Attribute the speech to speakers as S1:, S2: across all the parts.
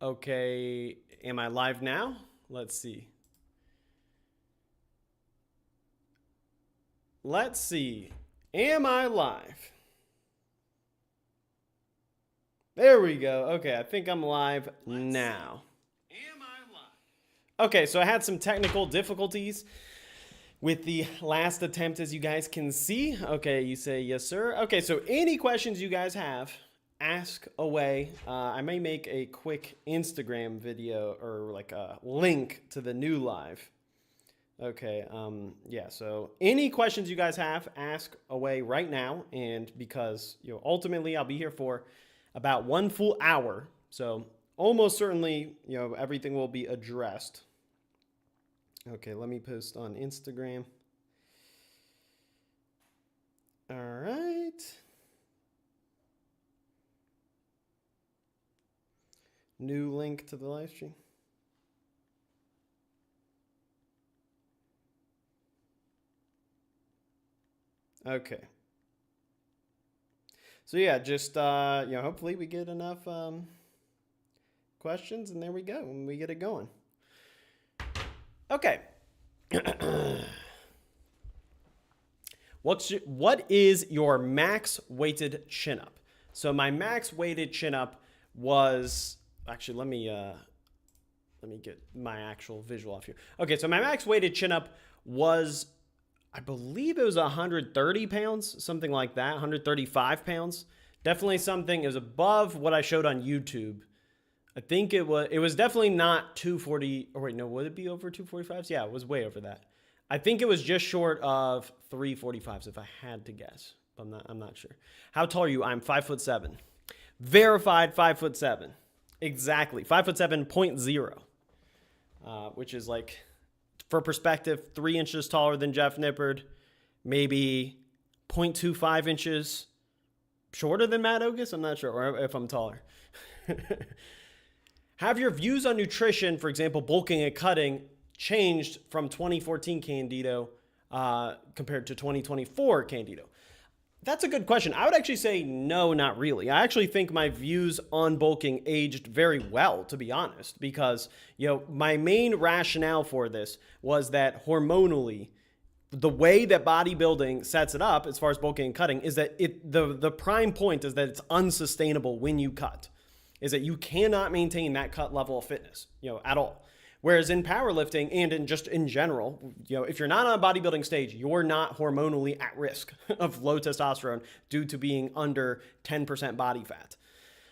S1: Okay, am I live now? Let's see. Let's see. Am I live? There we go. Okay, I think I'm live now. Am I live? Okay, so I had some technical difficulties with the last attempt, as you guys can see. Okay, you say yes, sir. Okay, so any questions you guys have, ask away. I may make a quick Instagram video or like a link to the new live. Okay, yeah, so any questions you guys have, ask away right now. And because, ultimately I'll be here for about 1 full hour. So almost certainly, everything will be addressed. Okay, let me post on Instagram. All right. New link to the live stream. Okay. So yeah, just hopefully we get enough questions, and there we go, and we get it going. Okay. What is your max weighted chin up? So my max weighted chin up was actually, let me get my actual visual off here. Okay, so my max weighted chin up was, I believe it was 130 pounds, something like that, 135 pounds. Definitely something, it was above what I showed on YouTube. I think it was definitely not 240, or wait, no, would it be over 245s? Yeah, it was way over that. I think it was just short of 345s if I had to guess. I'm not sure. How tall are you? I'm 5'7". Verified 5'7". Exactly. 5'7.0. Which is like, for perspective, 3 inches taller than Jeff Nippard, maybe 0.25 inches shorter than Matt Ogus. I'm not sure, or if I'm taller. Have your views on nutrition, for example, bulking and cutting, changed from 2014 Candito compared to 2024 Candito? That's a good question. I would actually say no, not really. I actually think my views on bulking aged very well, to be honest, because, my main rationale for this was that hormonally, the way that bodybuilding sets it up as far as bulking and cutting is that the prime point is that it's unsustainable when you cut, is that you cannot maintain that cut level of fitness, at all. Whereas in powerlifting and in general, if you're not on a bodybuilding stage, you're not hormonally at risk of low testosterone due to being under 10% body fat.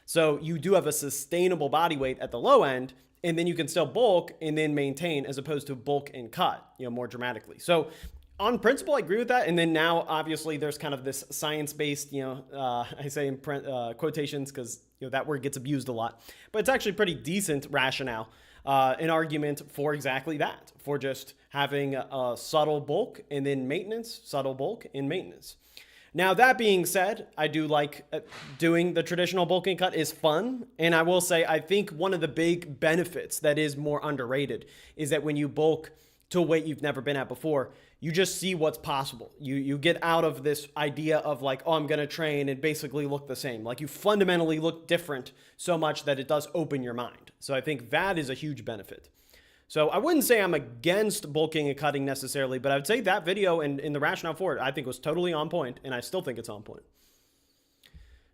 S1: So you do have a sustainable body weight at the low end, and then you can still bulk and then maintain, as opposed to bulk and cut, more dramatically. So on principle, I agree with that. And then now, obviously, there's kind of this science-based, I say in quotations because that word gets abused a lot, but it's actually pretty decent rationale. An argument for exactly that, for just having a subtle bulk and then maintenance, subtle bulk and maintenance. Now, that being said, I do like doing the traditional bulking cut is fun. And I will say, I think one of the big benefits that is more underrated is that when you bulk to a weight you've never been at before, you just see what's possible. You get out of this idea of like, oh, I'm going to train and basically look the same. Like, you fundamentally look different so much that it does open your mind. So I think that is a huge benefit. So I wouldn't say I'm against bulking and cutting necessarily, but I would say that video and the rationale for it, I think was totally on point, and I still think it's on point.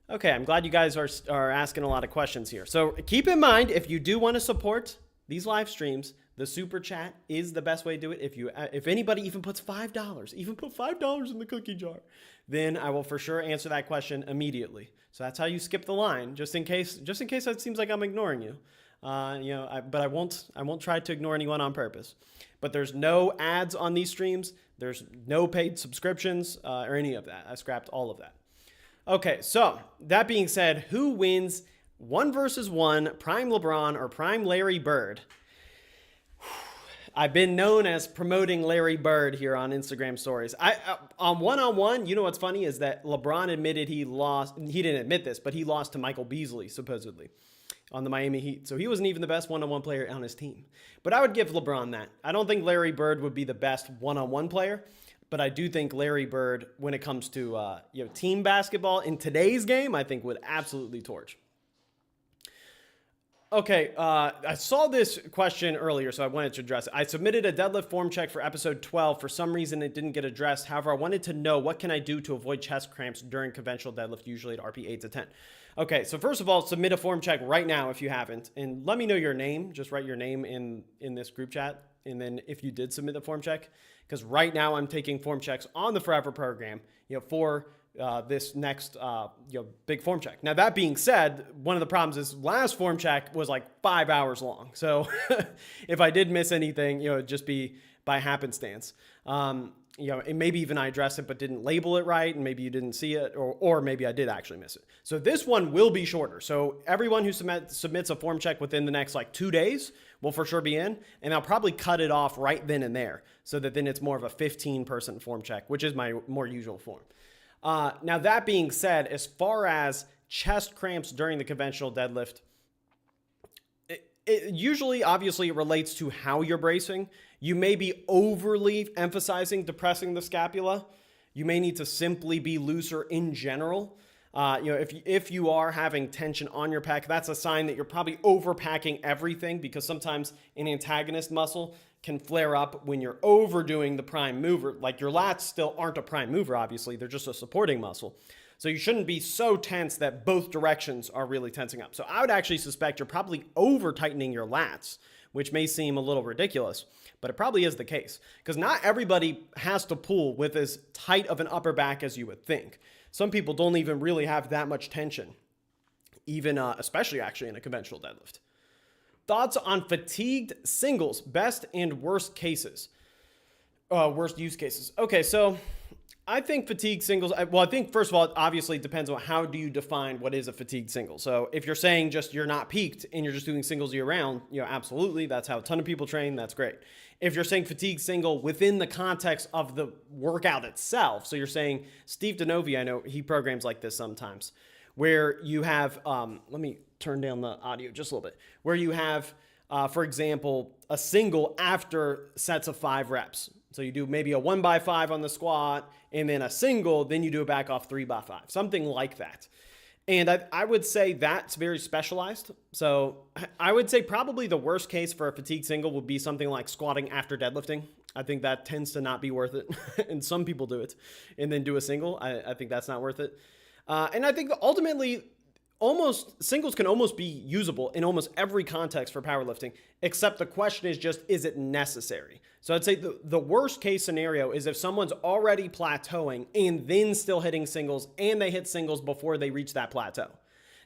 S1: Okay, I'm glad you guys are asking a lot of questions here. So keep in mind, if you do want to support these live streams, the super chat is the best way to do it. If anybody even puts $5, even put $5 in the cookie jar, then I will for sure answer that question immediately. So that's how you skip the line, just in case it seems like I'm ignoring you. But I won't try to ignore anyone on purpose. But there's no ads on these streams. There's no paid subscriptions or any of that. I scrapped all of that. Okay, so that being said, who wins 1v1, Prime LeBron or Prime Larry Bird? I've been known as promoting Larry Bird here on Instagram stories. On one-on-one, what's funny is that LeBron admitted he lost. He didn't admit this, but he lost to Michael Beasley, supposedly, on the Miami Heat. So he wasn't even the best one-on-one player on his team. But I would give LeBron that. I don't think Larry Bird would be the best one-on-one player, but I do think Larry Bird, when it comes to team basketball in today's game, I think would absolutely torch. Okay, I saw this question earlier, so I wanted to address it. I submitted a deadlift form check for episode 12. For some reason, it didn't get addressed. However, I wanted to know what can I do to avoid chest cramps during conventional deadlift, usually at RP 8 to 10. Okay, so first of all, submit a form check right now if you haven't, and let me know your name. Just write your name in this group chat, and then if you did submit the form check, because right now I'm taking form checks on the Forever program, for this next big form check. Now, that being said, one of the problems is last form check was like 5 hours long. So if I did miss anything, it'd just be by happenstance. And maybe even I addressed it but didn't label it right, and maybe you didn't see it, or maybe I did actually miss it. So this one will be shorter. So everyone who submits a form check within the next 2 days will for sure be in, and I'll probably cut it off right then and there so that then it's more of a 15-person form check, which is my more usual form. Now, that being said, as far as chest cramps during the conventional deadlift, it usually, obviously, it relates to how you're bracing. You may be overly emphasizing depressing the scapula. You may need to simply be looser in general. If you are having tension on your pec, that's a sign that you're probably overpacking everything, because sometimes an antagonist muscle can flare up when you're overdoing the prime mover. Like, your lats still aren't a prime mover, obviously. They're just a supporting muscle. So you shouldn't be so tense that both directions are really tensing up. So I would actually suspect you're probably over-tightening your lats, which may seem a little ridiculous, but it probably is the case, because not everybody has to pull with as tight of an upper back as you would think. Some people don't even really have that much tension, even especially actually in a conventional deadlift. Thoughts on fatigued singles, best and worst cases, worst use cases. Okay, so I think fatigued singles, I think first of all, it obviously depends on how do you define what is a fatigued single. So if you're saying just you're not peaked and you're just doing singles year round, absolutely, that's how a ton of people train, that's great. If you're saying fatigued single within the context of the workout itself, so you're saying Steve Denovi, I know he programs like this sometimes, where you have, let me turn down the audio just a little bit, where you have, for example, a single after sets of 5 reps. So you do maybe a 1x5 on the squat, and then a single, then you do a back off 3x5, something like that. And I would say that's very specialized. So I would say probably the worst case for a fatigue single would be something like squatting after deadlifting. I think that tends to not be worth it. And some people do it and then do a single. I think that's not worth it. And I think ultimately, singles can almost be usable in almost every context for powerlifting, except the question is just, is it necessary? So I'd say the worst case scenario is if someone's already plateauing and then still hitting singles, and they hit singles before they reach that plateau.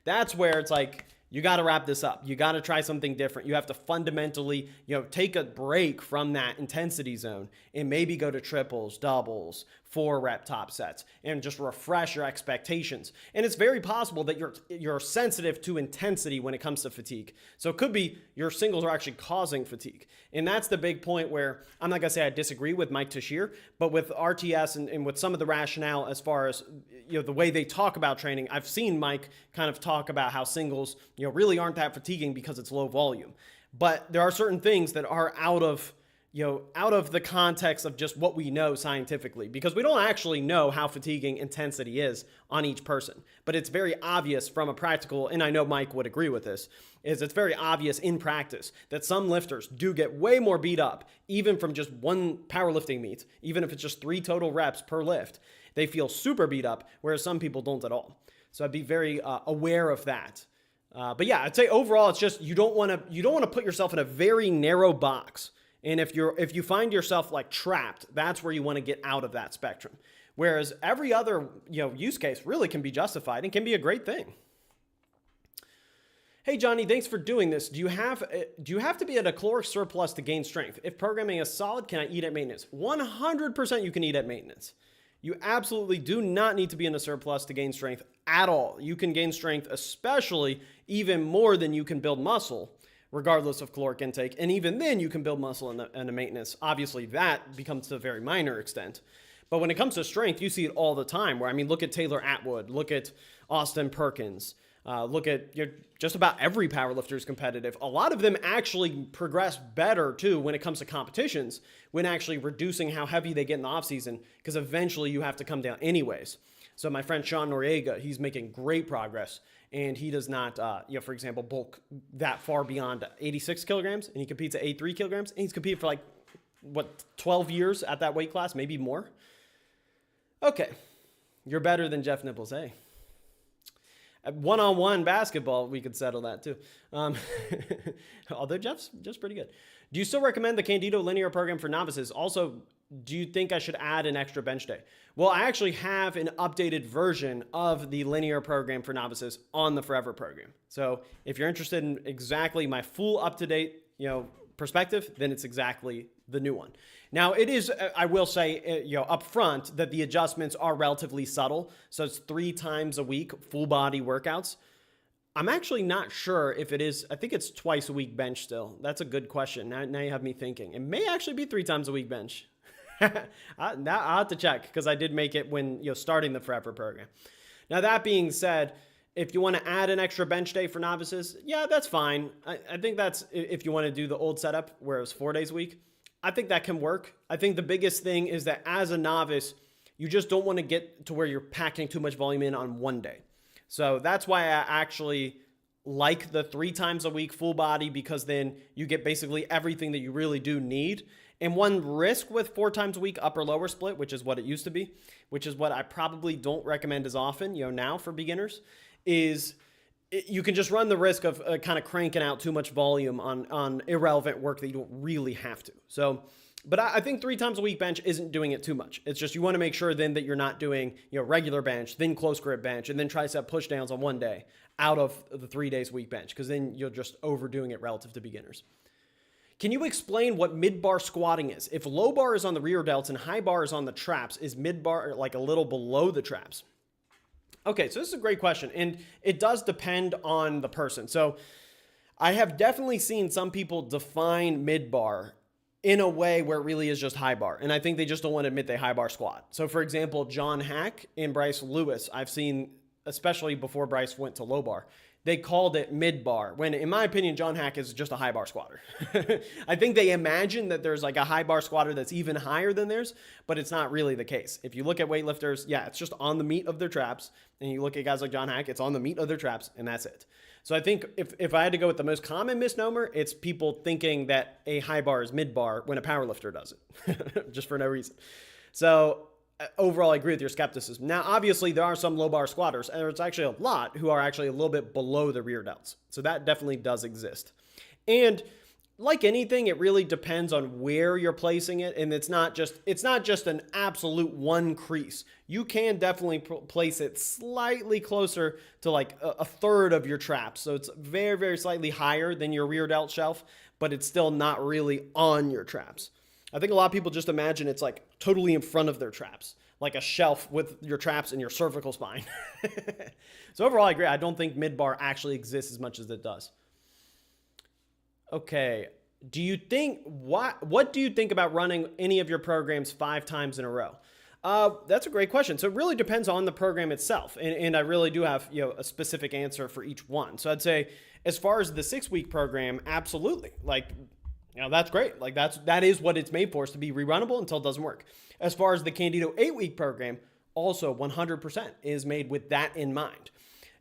S1: That's where it's like, you got to wrap this up. You got to try something different. You have to fundamentally, take a break from that intensity zone and maybe go to triples, doubles, 4-rep top sets, and just refresh your expectations. And it's very possible that you're sensitive to intensity when it comes to fatigue. So it could be your singles are actually causing fatigue. And that's the big point where I'm not going to say I disagree with Mike Tashir, but with RTS and with some of the rationale as far as the way they talk about training, I've seen Mike kind of talk about how singles really aren't that fatiguing because it's low volume. But there are certain things that are out of the context of just what we know scientifically, because we don't actually know how fatiguing intensity is on each person. But it's very obvious from a practical, and I know Mike would agree with this, is it's very obvious in practice that some lifters do get way more beat up, even from just one powerlifting meet, even if it's just 3 total reps per lift. They feel super beat up, whereas some people don't at all. So I'd be very aware of that. But yeah, I'd say overall, it's just you don't want to put yourself in a very narrow box. And if you find yourself like trapped, that's where you want to get out of that spectrum. Whereas every other use case really can be justified and can be a great thing. Hey Johnny, thanks for doing this. Do you have to be at a caloric surplus to gain strength? If programming is solid, can I eat at maintenance? 100% you can eat at maintenance. You absolutely do not need to be in a surplus to gain strength at all. You can gain strength, especially even more than you can build muscle, regardless of caloric intake. And even then you can build muscle in the maintenance. Obviously that becomes to a very minor extent. But when it comes to strength, you see it all the time where, look at Taylor Atwood, look at Austin Perkins, look at just about every powerlifter is competitive. A lot of them actually progress better too when it comes to competitions, when actually reducing how heavy they get in the off season, because eventually you have to come down anyways. So my friend Sean Noriega, he's making great progress. and he does not, for example, bulk that far beyond 86 kilograms, and he competes at 83 kilograms, and he's competed for 12 years at that weight class, maybe more. Okay, you're better than Jeff Nipples, hey. At one-on-one basketball, we could settle that too. Although Jeff's pretty good. Do you still recommend the Candito linear program for novices? Also, do you think I should add an extra bench day? Well, I actually have an updated version of the linear program for novices on the Forever program. So if you're interested in exactly my full up-to-date, perspective, then it's exactly the new one. Now, it is, I will say, up front that the adjustments are relatively subtle. So it's 3 times a week, full body workouts. I'm actually not sure if it is. I think it's twice a week bench still. That's a good question. Now you have me thinking. It may actually be 3 times a week bench. I'll have to check because I did make it when starting the Forever program. Now, that being said, if you want to add an extra bench day for novices, yeah, that's fine. I think that's if you want to do the old setup where it was 4 days a week. I think that can work. I think the biggest thing is that as a novice, you just don't want to get to where you're packing too much volume in on one day. So that's why I actually like the 3 times a week full body, because then you get basically everything that you really do need. And one risk with 4 times a week upper lower split, which is what it used to be, which is what I probably don't recommend as often, now for beginners, is you can just run the risk of kind of cranking out too much volume on irrelevant work that you don't really have to. So, but I think 3 times a week bench isn't doing it too much. It's just you want to make sure then that you're not doing regular bench, then close grip bench, and then tricep push downs on one day out of the 3 days a week bench, because then you're just overdoing it relative to beginners. Can you explain what mid-bar squatting is? If low bar is on the rear delts and high bar is on the traps, is mid-bar like a little below the traps? Okay, so this is a great question, and it does depend on the person. So I have definitely seen some people define mid-bar in a way where it really is just high bar, and I think they just don't want to admit they high bar squat. So for example, John Hack and Bryce Lewis, I've seen, especially before Bryce went to low bar, they called it mid-bar, when in my opinion, John Hack is just a high bar squatter. I think they imagine that there's like a high bar squatter that's even higher than theirs, but it's not really the case. If you look at weightlifters, yeah, it's just on the meat of their traps. And you look at guys like John Hack, it's on the meat of their traps, and that's it. So I think if I had to go with the most common misnomer, it's people thinking that a high bar is mid-bar when a powerlifter does it, just for no reason. So overall, I agree with your skepticism. Now, obviously, there are some low bar squatters, and there's actually a lot who are actually a little bit below the rear delts. So that definitely does exist. And like anything, it really depends on where you're placing it, and it's not just an absolute one crease. You can definitely place it slightly closer to like a third of your traps. So it's very, very slightly higher than your rear delt shelf, but it's still not really on your traps. I think a lot of people just imagine it's like totally in front of their traps, like a shelf with your traps and your cervical spine. So overall, I agree. I don't think mid-bar actually exists as much as it does. Okay. Do you think, what do you think about running any of your programs 5 times in a row? That's a great question. So it really depends on the program itself. And I really do have, a specific answer for each one. So I'd say as far as the 6-week program, absolutely. Like, that's great. Like that is what it's made for, is to be rerunnable until it doesn't work. As far as the Candito 8-week program, also 100% is made with that in mind.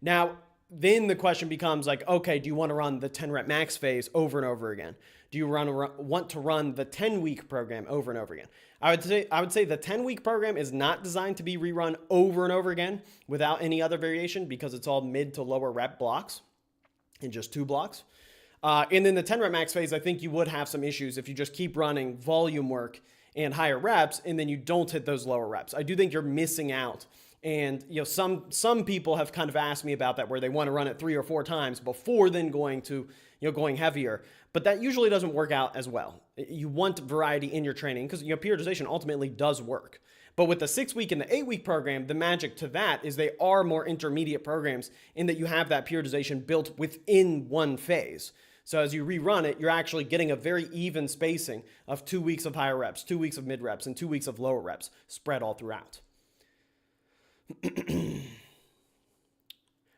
S1: Now, then the question becomes like, okay, do you want to run the 10 rep max phase over and over again? Do you want to run the 10-week program over and over again? I would say the 10-week program is not designed to be rerun over and over again without any other variation, because it's all mid to lower rep blocks in just 2 blocks. And then the 10 rep max phase, I think you would have some issues if you just keep running volume work and higher reps and then you don't hit those lower reps. I do think you're missing out. And some people have kind of asked me about that, where they want to run it 3 or 4 times before then going to going heavier. But that usually doesn't work out as well. You want variety in your training, because periodization ultimately does work. But with the 6-week and the 8-week program, the magic to that is they are more intermediate programs in that you have that periodization built within one phase. So as you rerun it, you're actually getting a very even spacing of 2 weeks of higher reps, 2 weeks of mid reps, and 2 weeks of lower reps spread all throughout.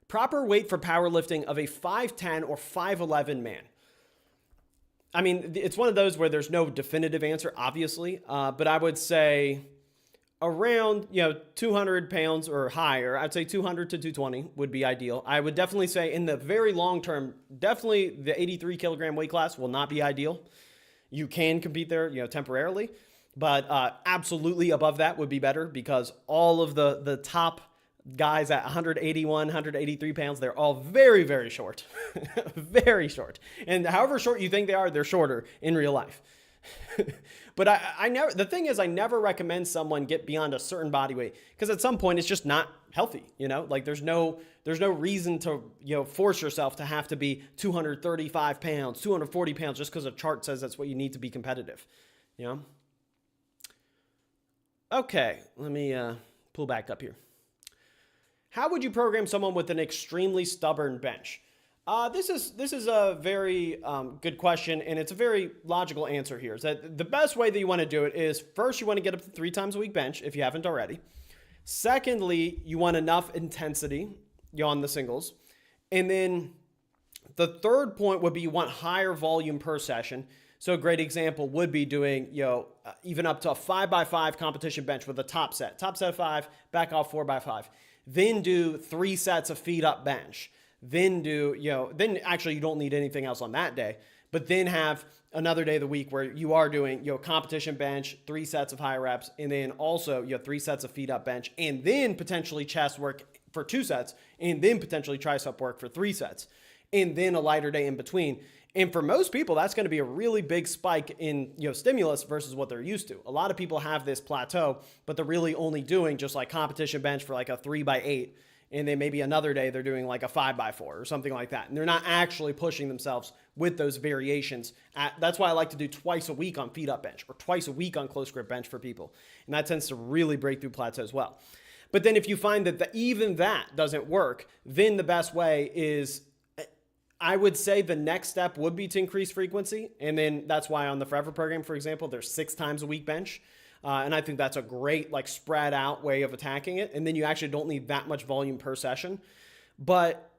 S1: Proper weight for powerlifting of a 5'10 or 5'11 man. I mean, it's one of those where there's no definitive answer, obviously, but I would say around, 200 pounds or higher. I'd say 200 to 220 would be ideal. I would definitely say in the very long term, definitely the 83 kilogram weight class will not be ideal. You can compete there, temporarily, but absolutely above that would be better, because all of the top guys at 181, 183 pounds, they're all very, very short, very short. And however short you think they are, they're shorter in real life. But I never, the thing is, I never recommend someone get beyond a certain body weight, because at some point it's just not healthy, like there's no reason to, force yourself to have to be 235 pounds, 240 pounds, just because a chart says that's what you need to be competitive, Okay, let me pull back up here. How would you program someone with an extremely stubborn bench? This is a very good question, and it's a very logical answer here. Is that the best way that you want to do it is, first, you want to get up to 3 times a week bench if you haven't already. Secondly, you want enough intensity on the singles. And then the third point would be you want higher volume per session. So a great example would be doing, even up to a 5x5 competition bench with a top set of 5, back off 4x5. Then do 3 sets of feet up bench. Then do, then actually you don't need anything else on that day, but then have another day of the week where you are doing, competition bench, 3 sets of high reps, and then also, 3 sets of feet up bench, and then potentially chest work for 2 sets, and then potentially tricep work for 3 sets, and then a lighter day in between. And for most people, that's going to be a really big spike in, stimulus versus what they're used to. A lot of people have this plateau, but they're really only doing just like competition bench for like a 3x8. And then maybe another day they're doing like a 5x4 or something like that. And they're not actually pushing themselves with those variations. That's why I like to do twice a week on feet up bench, or twice a week on close grip bench for people. And that tends to really break through plateaus well. But then if you find that even that doesn't work, then the best way is, I would say the next step would be to increase frequency. And then that's why on the Forever program, for example, there's 6 times a week bench. And I think that's a great spread out way of attacking it. And then you actually don't need that much volume per session. But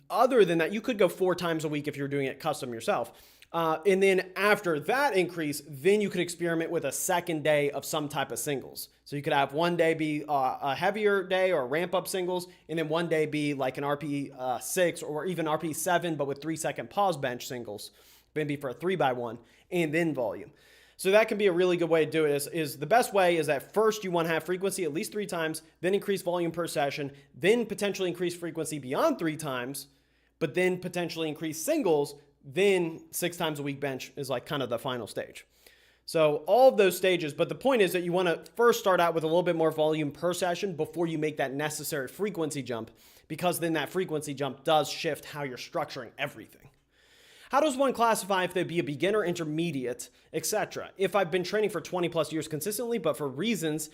S1: other than that, you could go 4 times a week if you're doing it custom yourself. And then after that increase, then you could experiment with a second day of some type of singles. So you could have one day be a heavier day or ramp up singles, and then one day be like an RP 6 or even RP 7, but with 3-second pause bench singles, maybe for a 3x1, and then volume. So that can be a really good way to do it. Is the best way is that first you want to have frequency at least 3 times, then increase volume per session, then potentially increase frequency beyond 3 times, but then potentially increase singles, then 6 times a week bench is like kind of the final stage. So all of those stages, but the point is that you want to first start out with a little bit more volume per session before you make that necessary frequency jump, because then that frequency jump does shift how you're structuring everything. How does one classify if they'd be a beginner, intermediate, etc.? If I've been training for 20 plus years consistently, but for reasons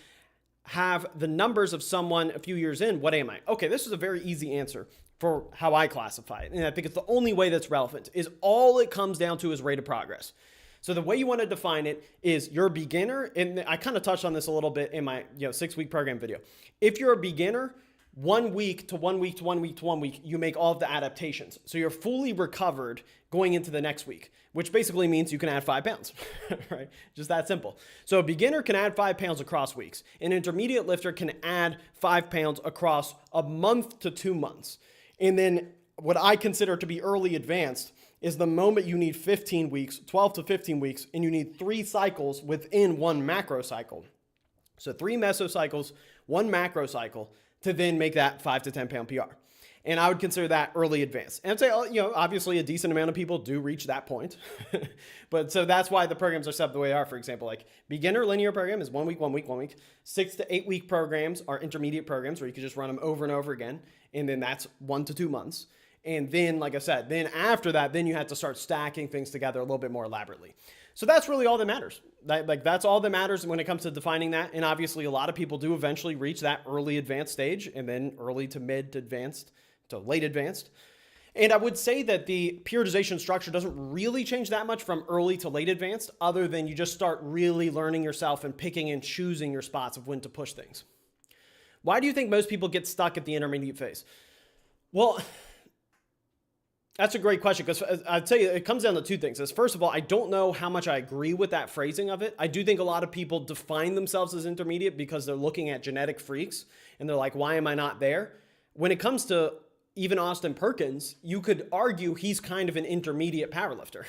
S1: have the numbers of someone a few years in, what am I? Okay, this is a very easy answer for how I classify it. And I think it's the only way that's relevant, is all it comes down to is rate of progress. So the way you want to define it is you're a beginner, and I kind of touched on this a little bit in my 6-week program video. If you're a beginner, 1 week to 1 week to 1 week to 1 week, you make all of the adaptations. So you're fully recovered going into the next week, which basically means you can add 5 pounds, right? Just that simple. So a beginner can add 5 pounds across weeks. An intermediate lifter can add 5 pounds across a month to 2 months. And then what I consider to be early advanced is the moment you need 15 weeks, 12 to 15 weeks, and you need 3 cycles within 1 macro cycle. So 3 mesocycles, 1 macro cycle, to then make that 5 to 10 pound PR. And I would consider that early advanced. And I'd say, obviously a decent amount of people do reach that point. But so that's why the programs are set up the way they are. For example, like beginner linear program is 1 week, 1 week, 1 week. 6 to 8 week programs are intermediate programs where you can just run them over and over again. And then that's 1 to 2 months. And then, like I said, then after that, then you have to start stacking things together a little bit more elaborately. So that's really all that matters. That's all that matters when it comes to defining that. And obviously a lot of people do eventually reach that early advanced stage, and then early to mid to advanced to late advanced. And I would say that the periodization structure doesn't really change that much from early to late advanced, other than you just start really learning yourself and picking and choosing your spots of when to push things. Why do you think most people get stuck at the intermediate phase? Well, That's a great question, because I'd tell you it comes down to two things. First of all, I don't know how much I agree with that phrasing of it. I do think a lot of people define themselves as intermediate because they're looking at genetic freaks and they're like, why am I not there? When it comes to even Austin Perkins, you could argue he's kind of an intermediate powerlifter,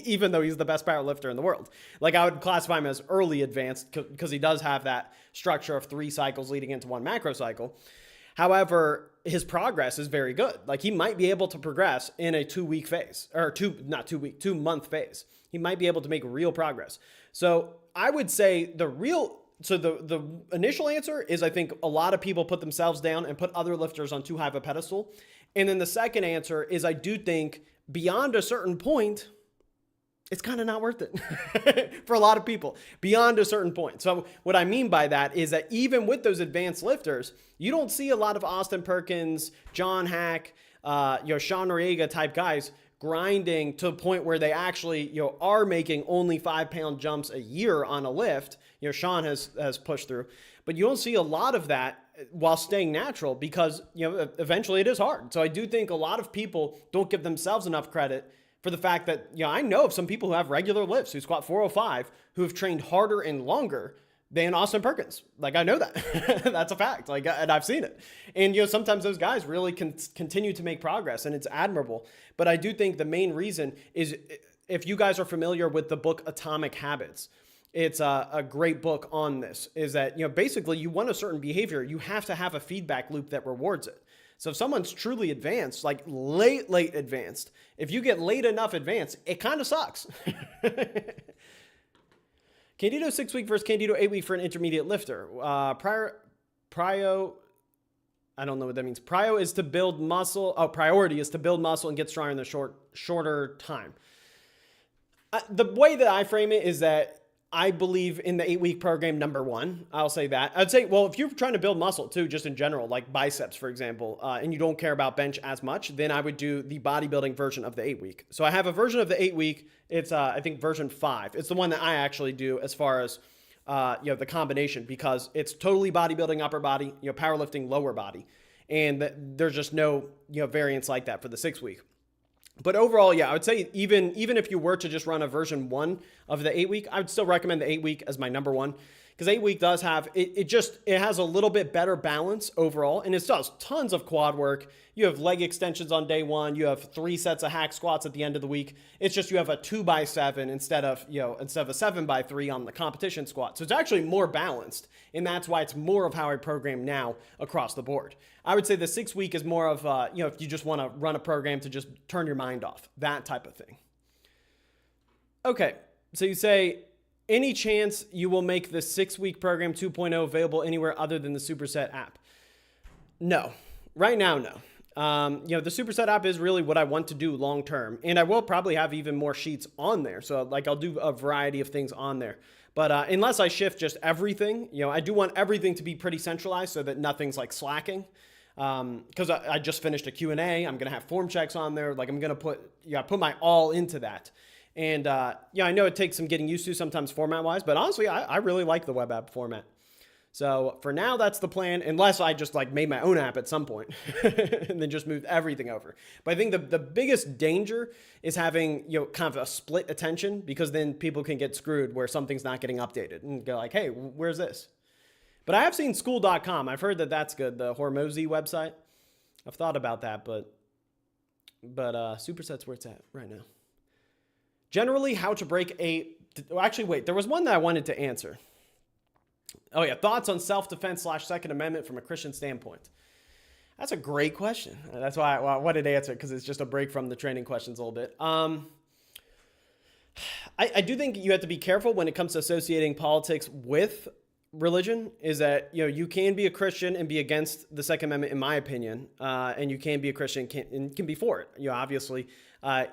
S1: even though he's the best powerlifter in the world. Like, I would classify him as early advanced because he does have that structure of 3 cycles leading into 1 macro cycle. However, his progress is very good. Like, he might be able to progress in a 2-week phase, or 2-month phase. He might be able to make real progress. So I would say the initial answer is, I think a lot of people put themselves down and put other lifters on too high of a pedestal. And then the second answer is, I do think beyond a certain point, it's kind of not worth it for a lot of people beyond a certain point. So what I mean by that is that even with those advanced lifters, you don't see a lot of Austin Perkins, John Hack, Sean Noriega type guys grinding to the point where they actually, are making only 5-pound jumps a year on a lift. Sean has pushed through, but you don't see a lot of that while staying natural because, eventually it is hard. So I do think a lot of people don't give themselves enough credit for the fact that, I know of some people who have regular lifts, who squat 405, who have trained harder and longer than Austin Perkins. Like, I know that. That's a fact. Like, and I've seen it. And, sometimes those guys really can continue to make progress, and it's admirable. But I do think the main reason is, if you guys are familiar with the book Atomic Habits, it's a great book on this, is that, basically you want a certain behavior, you have to have a feedback loop that rewards it. So if someone's truly advanced, like late advanced, if you get late enough advanced, it kind of sucks. Candito 6-week versus Candito 8-week for an intermediate lifter. Prio, I don't know what that means. Prio is to build muscle. Oh, priority is to build muscle and get stronger in the shorter time. The way that I frame it is that I believe in the 8-week program, number one. I'll say that. I'd say, well, if you're trying to build muscle too, just in general, like biceps, for example, and you don't care about bench as much, then I would do the bodybuilding version of the 8-week. So I have a version of the 8-week. It's, I think, version 5. It's the one that I actually do as far as, the combination, because it's totally bodybuilding upper body, powerlifting lower body. And there's just no, variance like that for the 6-week. But overall, I would say even if you were to just run a version 1 of the 8-week, I would still recommend the 8-week as my number one, because 8-week does have, it has a little bit better balance overall, and it does tons of quad work. You have leg extensions on day 1. You have 3 sets of hack squats at the end of the week. It's just you have a 2x7 instead of a 7x3 on the competition squat. So it's actually more balanced, and that's why it's more of how I program now across the board. I would say the 6-week is more of, if you just want to run a program to just turn your mind off, that type of thing. Okay, so you say, any chance you will make the 6-week program 2.0 available anywhere other than the Superset app? No. Right now, no. The Superset app is really what I want to do long term, and I will probably have even more sheets on there. So like I'll do a variety of things on there. But unless I shift just everything, I do want everything to be pretty centralized so that nothing's like slacking. Because I just finished a Q&A. I'm going to have form checks on there. Like I'm going to put my all into that. And I know it takes some getting used to sometimes format-wise, but honestly, I really like the web app format. So for now, that's the plan, unless I just like made my own app at some point and then just moved everything over. But I think the biggest danger is having, kind of a split attention, because then people can get screwed where something's not getting updated and go like, hey, where's this? But I have seen school.com. I've heard that that's good, the Hormozy website. I've thought about that, but Superset's where it's at right now. Generally, how to break actually, wait, there was one that I wanted to answer. Oh yeah, thoughts on self-defense / Second Amendment from a Christian standpoint. That's a great question. That's why I wanted to answer it, because it's just a break from the training questions a little bit. I do think you have to be careful when it comes to associating politics with religion, is that, you can be a Christian and be against the Second Amendment, in my opinion, and you can be a Christian and can be for it. Obviously,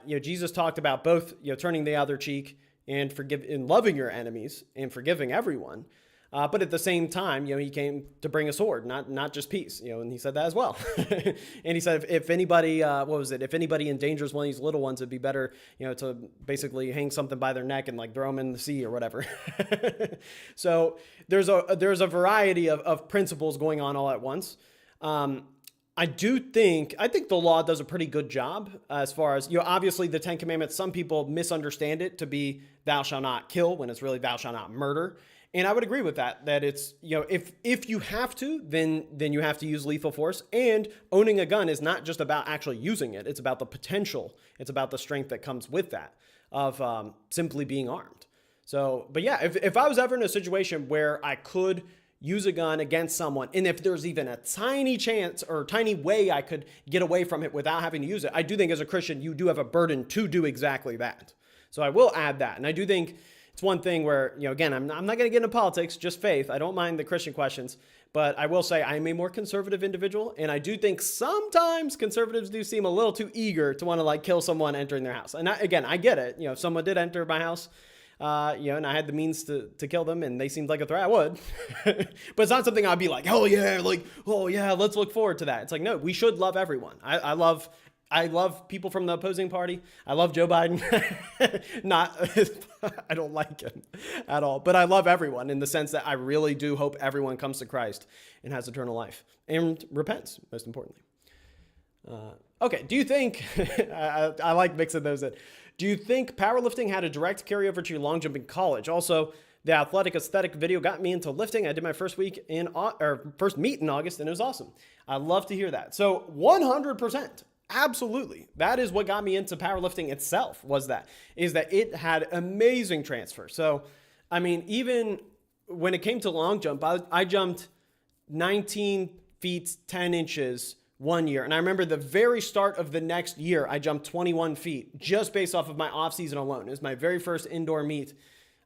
S1: Jesus talked about both, turning the other cheek and loving your enemies and forgiving everyone. But at the same time, he came to bring a sword, not just peace, and he said that as well. And he said, if anybody, if anybody endangers one of these little ones, it'd be better, to basically hang something by their neck and like throw them in the sea or whatever. So there's a variety of principles going on all at once. I think the law does a pretty good job as far as, obviously the 10 Commandments, some people misunderstand it to be thou shalt not kill when it's really thou shalt not murder. And I would agree with that it's, if you have to, then you have to use lethal force. And owning a gun is not just about actually using it. It's about the potential. It's about the strength that comes with that of simply being armed. So, but yeah, if I was ever in a situation where I could use a gun against someone, and if there's even a tiny chance or tiny way I could get away from it without having to use it, I do think as a Christian, you do have a burden to do exactly that. So I will add that. And I do think it's one thing where, again, I'm not going to get into politics, just faith. I don't mind the Christian questions, but I will say I'm a more conservative individual. And I do think sometimes conservatives do seem a little too eager to want to kill someone entering their house. And I get it. If someone did enter my house, and I had the means to kill them and they seemed like a threat, I would. But it's not something I'd be like, oh yeah, let's look forward to that. It's like, no, we should love everyone. I love people from the opposing party. I love Joe Biden. I don't like him at all, but I love everyone in the sense that I really do hope everyone comes to Christ and has eternal life and repents, most importantly. Okay, do you think, I like mixing those in. Do you think powerlifting had a direct carryover to your long jump in college? Also, the athletic aesthetic video got me into lifting. I did my first meet in August, and it was awesome. I love to hear that. So 100%, absolutely. That is what got me into powerlifting itself, is that it had amazing transfer. So, even when it came to long jump, I jumped 19 feet, 10 inches 1 year. And I remember the very start of the next year, I jumped 21 feet just based off of my off season alone. It was my very first indoor meet,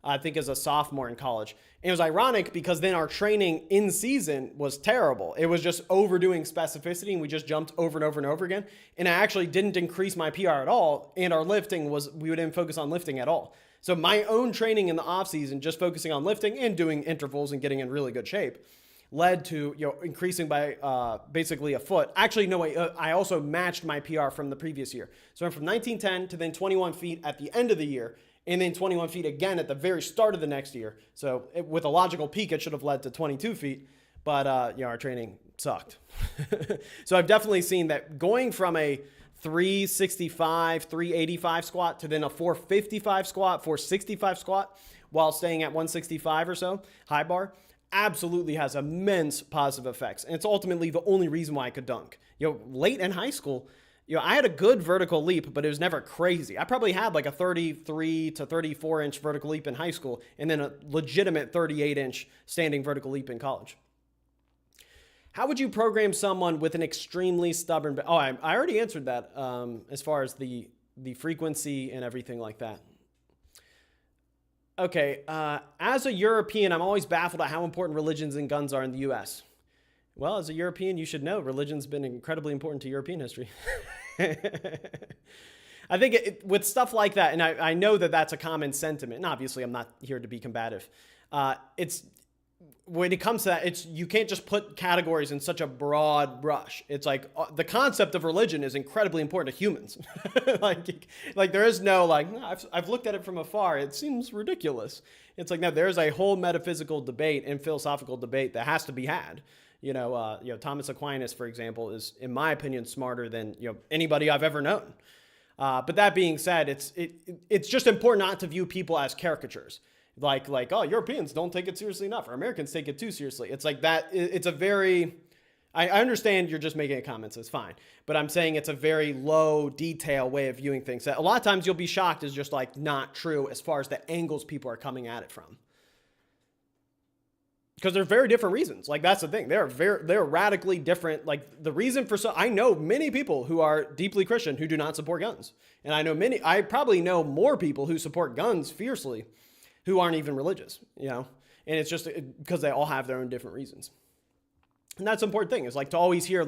S1: I think as a sophomore in college. And it was ironic because then our training in season was terrible. It was just overdoing specificity and we just jumped over and over and over again. And I actually didn't increase my PR at all. And our lifting we didn't focus on lifting at all. So my own training in the off season, just focusing on lifting and doing intervals and getting in really good shape, led to increasing by basically a foot. Actually, no way. I also matched my PR from the previous year. So I went from 1910 to then 21 feet at the end of the year, and then 21 feet again at the very start of the next year. So with a logical peak, it should have led to 22 feet, but our training sucked. So I've definitely seen that going from a 365, 385 squat to then a 455 squat, 465 squat while staying at 165 or so high bar absolutely has immense positive effects. And it's ultimately the only reason why I could dunk. Late in high school, I had a good vertical leap, but it was never crazy. I probably had like a 33 to 34 inch vertical leap in high school and then a legitimate 38 inch standing vertical leap in college. How would you program someone with an extremely stubborn... I already answered that as far as the frequency and everything like that. Okay, as a European, I'm always baffled at how important religions and guns are in the U.S. Well, as a European, you should know religion's been incredibly important to European history. I think with stuff like that, and I know that that's a common sentiment, and obviously I'm not here to be combative. When it comes to that, you can't just put categories in such a broad brush. It's like the concept of religion is incredibly important to humans. like there is no I've looked at it from afar. It seems ridiculous. It's like, no, there's a whole metaphysical debate and philosophical debate that has to be had. Thomas Aquinas, for example, is, in my opinion, smarter than anybody I've ever known. But that being said, it's just important not to view people as caricatures. Like, Europeans don't take it seriously enough, or Americans take it too seriously. It's like that. It's a very, I understand you're just making a comment, so it's fine. But I'm saying it's a very low detail way of viewing things that a lot of times you'll be shocked is just not true as far as the angles people are coming at it from. Because they're very different reasons. That's the thing. They're radically different. The reason I know many people who are deeply Christian who do not support guns. And I probably know more people who support guns fiercely who aren't even religious, and it's just because they all have their own different reasons. And that's an important thing is to always hear,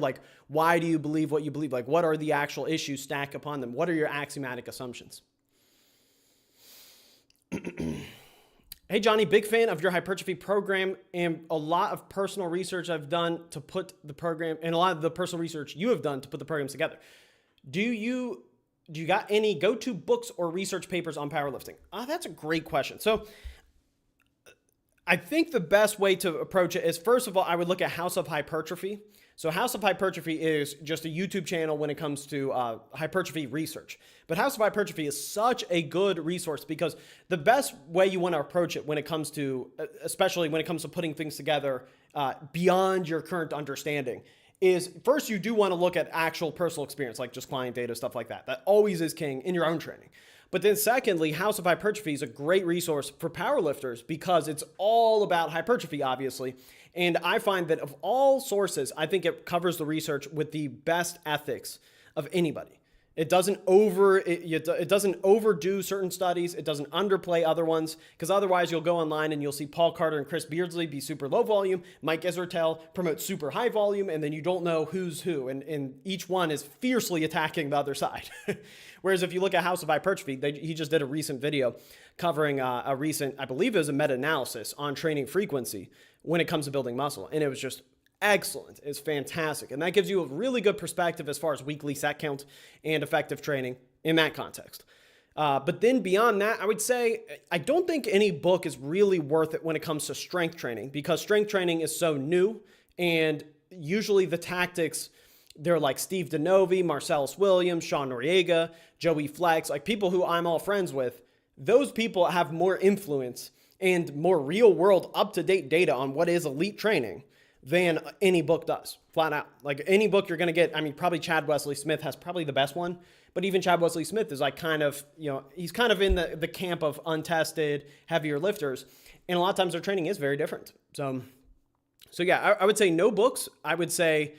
S1: why do you believe what you believe? What are the actual issues stacked upon them? What are your axiomatic assumptions? Hey, Johnny, big fan of your hypertrophy program and a lot of personal research I've done to put the program and a lot of the personal research you have done to put the programs together. Do you got any go-to books or research papers on powerlifting? That's a great question. So I think the best way to approach it is, first of all, I would look at House of Hypertrophy. So House of Hypertrophy is just a YouTube channel when it comes to hypertrophy research. But House of Hypertrophy is such a good resource because the best way you want to approach it when it comes to, especially when it comes to putting things together beyond your current understanding, is first you do want to look at actual personal experience, like just client data, stuff like that. That always is king in your own training. But then secondly, House of Hypertrophy is a great resource for powerlifters because it's all about hypertrophy, obviously. And I find that of all sources, I think it covers the research with the best ethics of anybody. It doesn't overdo certain studies. It doesn't underplay other ones, because otherwise you'll go online and you'll see Paul Carter and Chris Beardsley be super low volume, Mike Israetel promote super high volume, and then you don't know who's who, and each one is fiercely attacking the other side. Whereas if you look at House of Hypertrophy, he just did a recent video covering a recent, I believe it was a meta-analysis on training frequency when it comes to building muscle, and it was just excellent. It's fantastic. And that gives you a really good perspective as far as weekly set count and effective training in that context. But then beyond that, I would say I don't think any book is really worth it when it comes to strength training, because strength training is so new, and usually the tactics, they're like Steve DeNovi, Marcellus Williams, Sean Noriega, Joey Flex, like people who I'm all friends with. Those people have more influence and more real world up-to-date data on what is elite training than any book does, flat out. Like any book you're going to get, I mean, probably Chad Wesley Smith has probably the best one, but even Chad Wesley Smith is like kind of, he's kind of in the camp of untested, heavier lifters. And a lot of times their training is very different. So yeah, I would say no books. I would say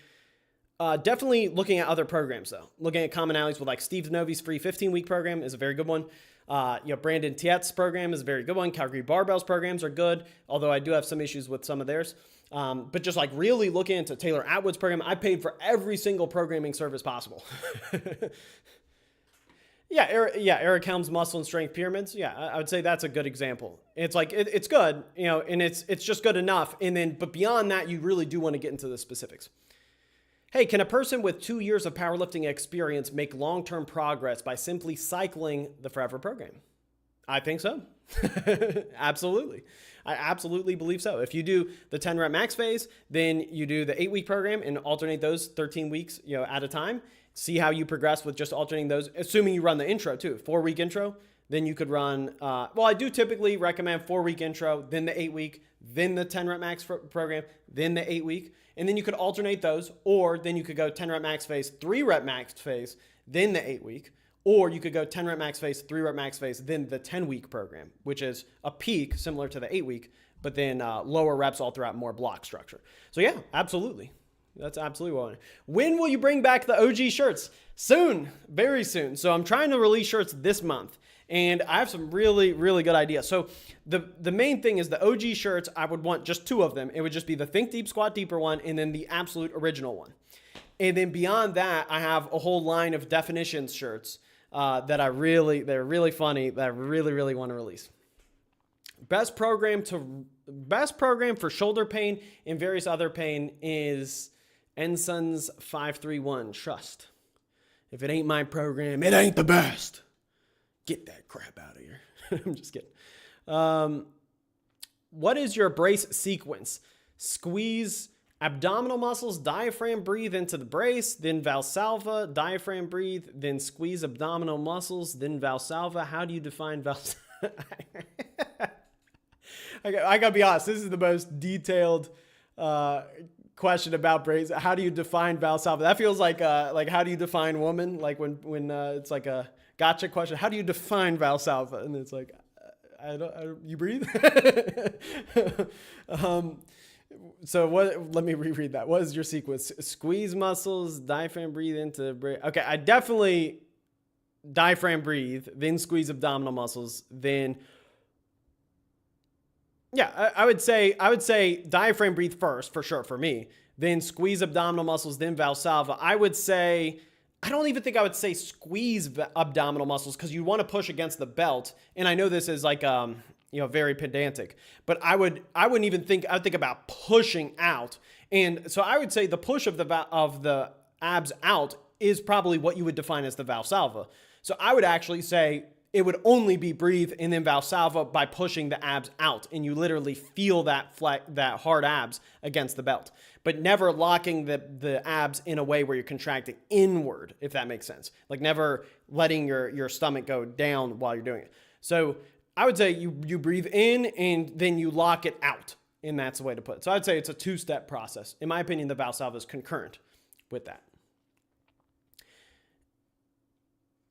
S1: definitely looking at other programs though. Looking at commonalities with like Steve DeNovi's free 15-week program is a very good one. Brandon Tietz's program is a very good one. Calgary Barbells programs are good, although I do have some issues with some of theirs. But just like really looking into Taylor Atwood's program, I paid for every single programming service possible. Eric Helm's muscle and strength pyramids. Yeah, I would say that's a good example. It's like, it's good, and it's just good enough. And then, but beyond that, you really do want to get into the specifics. Hey, can a person with 2 years of powerlifting experience make long-term progress by simply cycling the Forever program? I think so. Absolutely. I absolutely believe so. If you do the 10 rep max phase, then you do the 8-week program and alternate those 13 weeks, at a time. See how you progress with just alternating those, assuming you run the intro too, 4-week intro. Then you could run, I do typically recommend 4-week intro, then the 8-week, then the 10 rep max program, then the 8-week. And then you could alternate those, or then you could go 10 rep max phase, 3 rep max phase, then the 8-week. Or you could go 10 rep max phase, 3 rep max phase, then the 10-week program, which is a peak similar to the 8-week, but then lower reps all throughout, more block structure. So yeah, absolutely. That's absolutely what I want. When will you bring back the OG shirts? Soon, very soon. So I'm trying to release shirts this month, and I have some really, really good ideas. So the main thing is the OG shirts, I would want just 2 of them. It would just be the Think Deep, Squat Deeper one, and then the absolute original one. And then beyond that, I have a whole line of definitions shirts they're really funny, that I really, really want to release. Best program for shoulder pain and various other pain is Enson's 531 Trust. If it ain't my program, it ain't the best. Get that crap out of here. I'm just kidding. What is your brace sequence? Squeeze abdominal muscles, diaphragm, breathe into the brace, then Valsalva, diaphragm, breathe, then squeeze abdominal muscles, then Valsalva. How do you define Valsalva? I gotta be honest, this is the most detailed question about brace. How do you define Valsalva? That feels like how do you define woman? Like when it's like a gotcha question. How do you define Valsalva? And it's like, I don't you breathe? So let me reread that. What is your sequence? Squeeze muscles, diaphragm, breathe into breathe. Okay, I definitely diaphragm, breathe, then squeeze abdominal muscles, then I would say diaphragm, breathe first for sure for me, then squeeze abdominal muscles, then Valsalva. I don't even think I would say squeeze abdominal muscles, because you want to push against the belt. And I know this is like very pedantic, but I wouldn't even think, I would think about pushing out. And so I would say the push of the abs out is probably what you would define as the Valsalva. So I would actually say it would only be breathe and then Valsalva by pushing the abs out. And you literally feel that hard abs against the belt, but never locking the abs in a way where you're contracting inward, if that makes sense. Like never letting your stomach go down while you're doing it. So I would say you breathe in and then you lock it out. And that's the way to put it. So I'd say it's a 2-step process. In my opinion, the Valsalva is concurrent with that.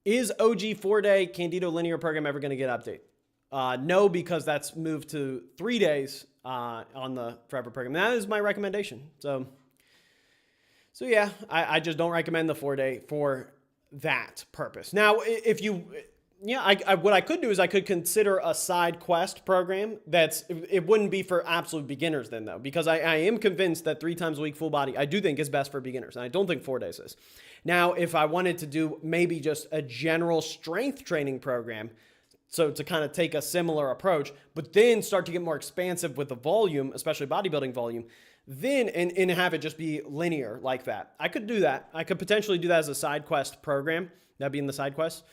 S1: Is OG 4-day Candito linear program ever going to get updated? No, because that's moved to 3 days on the Forever program. That is my recommendation. So yeah, I just don't recommend the 4-day for that purpose. Now, if you... Yeah, what I could do is I could consider a side quest program it wouldn't be for absolute beginners then though, because I am convinced that 3 times a week full body, I do think is best for beginners. And I don't think 4 days is. Now, if I wanted to do maybe just a general strength training program, so to kind of take a similar approach, but then start to get more expansive with the volume, especially bodybuilding volume, then and have it just be linear like that. I could do that. I could potentially do that as a side quest program. That'd be in the side quest.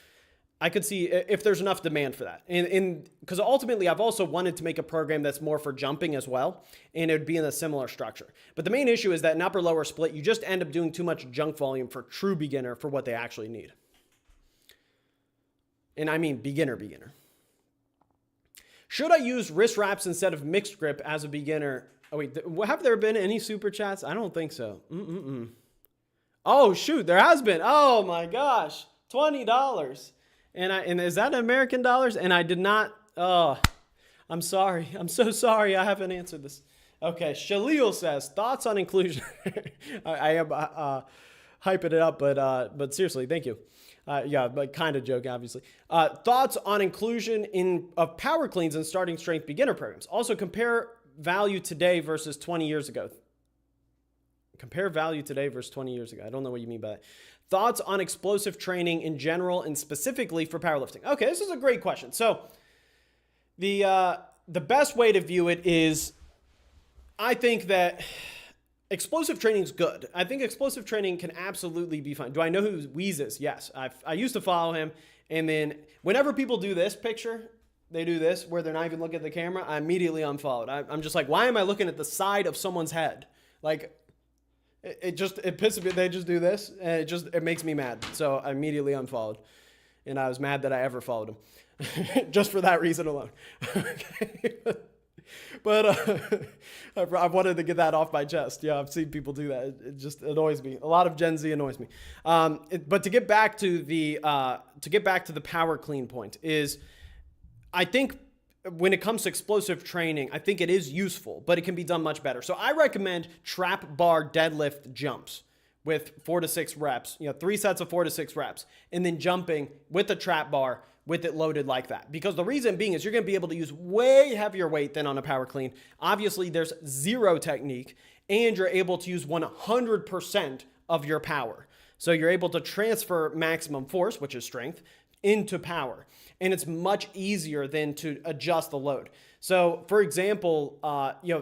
S1: I could see if there's enough demand for that. And because ultimately I've also wanted to make a program that's more for jumping as well, and it would be in a similar structure. But the main issue is that in upper lower split, you just end up doing too much junk volume for true beginner for what they actually need. And I mean beginner. Should I use wrist wraps instead of mixed grip as a beginner? Oh wait, have there been any super chats? I don't think so. Oh shoot, there has been. Oh my gosh, $20. And is that American dollars? And I did not, I'm sorry. I'm so sorry. I haven't answered this. Okay. Shalil says, thoughts on inclusion. I am hyping it up, but seriously, thank you. Yeah, but kind of joke, obviously. Thoughts on inclusion of power cleans and starting strength beginner programs. Also compare value today versus 20 years ago. Compare value today versus 20 years ago. I don't know what you mean by that. Thoughts on explosive training in general and specifically for powerlifting. Okay, this is a great question. So the best way to view it is, I think that explosive training is good. I think explosive training can absolutely be fun. Do I know who Weeze is? Yes. I used to follow him. And then whenever people do this picture, they do this where they're not even looking at the camera, I immediately unfollowed. I'm just like, why am I looking at the side of someone's head? Like, it pisses me. They just do this, and it makes me mad. So I immediately unfollowed, and I was mad that I ever followed him, just for that reason alone. Okay. But I wanted to get that off my chest. Yeah, I've seen people do that. It just annoys me. A lot of Gen Z annoys me. But to get back to the power clean point is, I think when it comes to explosive training, I think it is useful, but it can be done much better. So I recommend trap bar deadlift jumps with 4 to 6 reps, 3 sets of 4 to 6 reps, and then jumping with the trap bar with it loaded like that. Because the reason being is you're going to be able to use way heavier weight than on a power clean. Obviously, there's zero technique, and you're able to use 100% of your power. So you're able to transfer maximum force, which is strength, into power. And it's much easier than to adjust the load. So for example,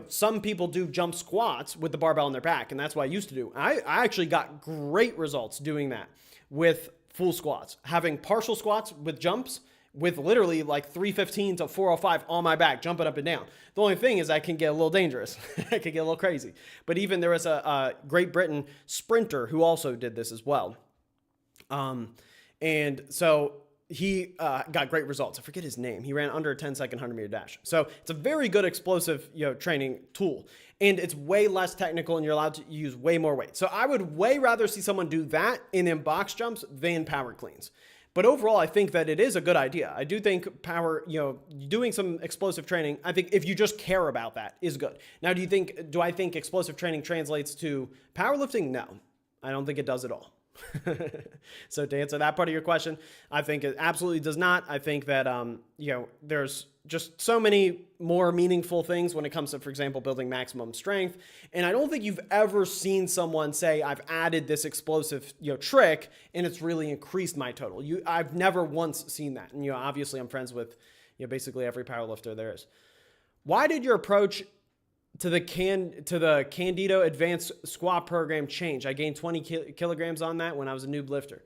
S1: some people do jump squats with the barbell on their back, and that's what I used to do. I actually got great results doing that with full squats, having partial squats with jumps with literally like 315 to 405 on my back, jumping up and down. The only thing is I can get a little dangerous. I can get a little crazy. But even there was a Great Britain sprinter who also did this as well. And so he got great results. I forget his name. He ran under a 10-second 100-meter dash. So it's a very good explosive training tool. And it's way less technical, and you're allowed to use way more weight. So I would way rather see someone do that in them box jumps than power cleans. But overall, I think that it is a good idea. I do think doing some explosive training, I think if you just care about that, is good. Now, do I think explosive training translates to powerlifting? No, I don't think it does at all. So to answer that part of your question, I think it absolutely does not. I think that, there's just so many more meaningful things when it comes to, for example, building maximum strength. And I don't think you've ever seen someone say, I've added this explosive, trick and it's really increased my total. I've never once seen that. And, obviously I'm friends with, basically every powerlifter there is. Why did your approach to the Candito advanced squat program change? I gained 20 kilograms on that when I was a noob lifter.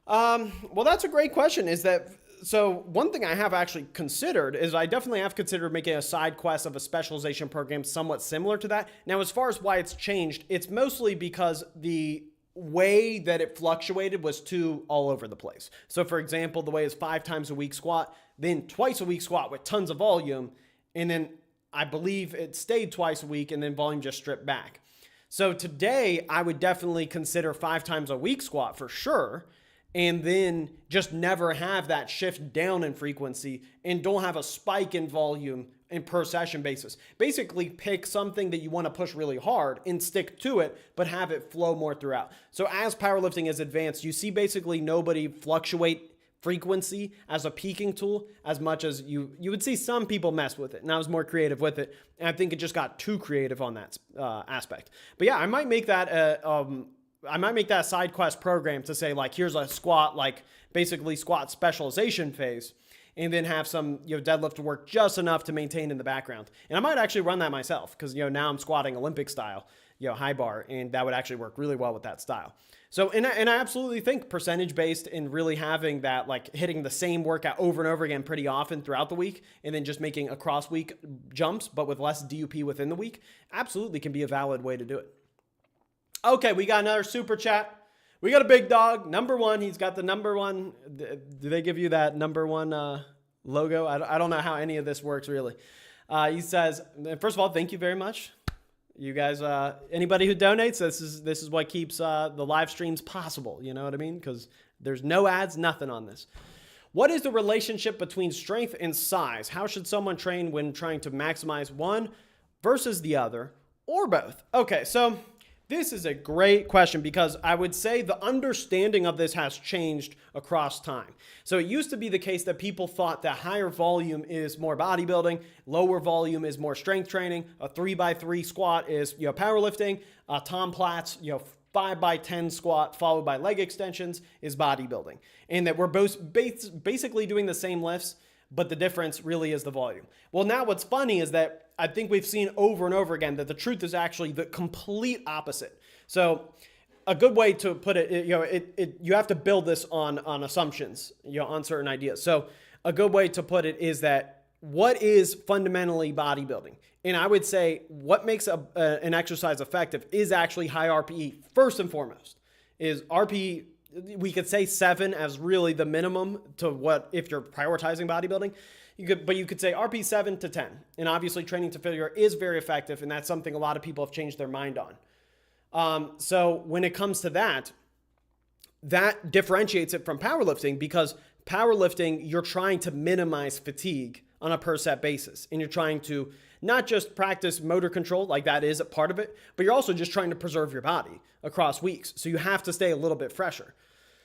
S1: Well, that's a great question. Is that So one thing I have actually considered is I definitely have considered making a side quest of a specialization program somewhat similar to that. Now, as far as why it's changed, it's mostly because the way that it fluctuated was too all over the place. So for example, the way is 5 times a week squat, then twice a week squat with tons of volume. And then I believe it stayed twice a week and then volume just stripped back. So today I would definitely consider 5 times a week squat for sure. And then just never have that shift down in frequency and don't have a spike in volume in per session basis. Basically pick something that you want to push really hard and stick to it, but have it flow more throughout. So as powerlifting is advanced, you see basically nobody fluctuate frequency as a peaking tool as much as you would see some people mess with it. And I was more creative with it. And I think it just got too creative on that aspect. But yeah, I might make that a side quest program to say like, here's a squat, like basically squat specialization phase, and then have some, deadlift to work just enough to maintain in the background. And I might actually run that myself because, now I'm squatting Olympic style, high bar, and that would actually work really well with that style. So, and I absolutely think percentage based and really having that, like hitting the same workout over and over again pretty often throughout the week, and then just making across week jumps, but with less DUP within the week, absolutely can be a valid way to do it. Okay, we got another super chat. We got a big dog, number 1. He's got the number 1. Do they give you that number 1 logo? I don't know how any of this works really. He says, first of all, thank you very much. You guys, anybody who donates, this is what keeps the live streams possible. You know what I mean? Because there's no ads, nothing on this. What is the relationship between strength and size? How should someone train when trying to maximize one versus the other, or both? Okay, so this is a great question because I would say the understanding of this has changed across time. So it used to be the case that people thought that higher volume is more bodybuilding, lower volume is more strength training, a 3x3 squat is powerlifting, Tom Platz 5x10 squat followed by leg extensions is bodybuilding, and that we're both basically doing the same lifts, but the difference really is the volume. Well, now what's funny is that I think we've seen over and over again that the truth is actually the complete opposite. So a good way to put it, you have to build this on assumptions, on certain ideas. So a good way to put it is that what is fundamentally bodybuilding? And I would say what makes an exercise effective is actually high RPE. First and foremost is RPE. We could say 7 as really the minimum to what, if you're prioritizing bodybuilding, you could say RP 7 to 10. And obviously training to failure is very effective. And that's something a lot of people have changed their mind on. So when it comes to that differentiates it from powerlifting, because powerlifting, you're trying to minimize fatigue on a per set basis. And you're trying to not just practice motor control, like that is a part of it, but you're also just trying to preserve your body across weeks. So you have to stay a little bit fresher.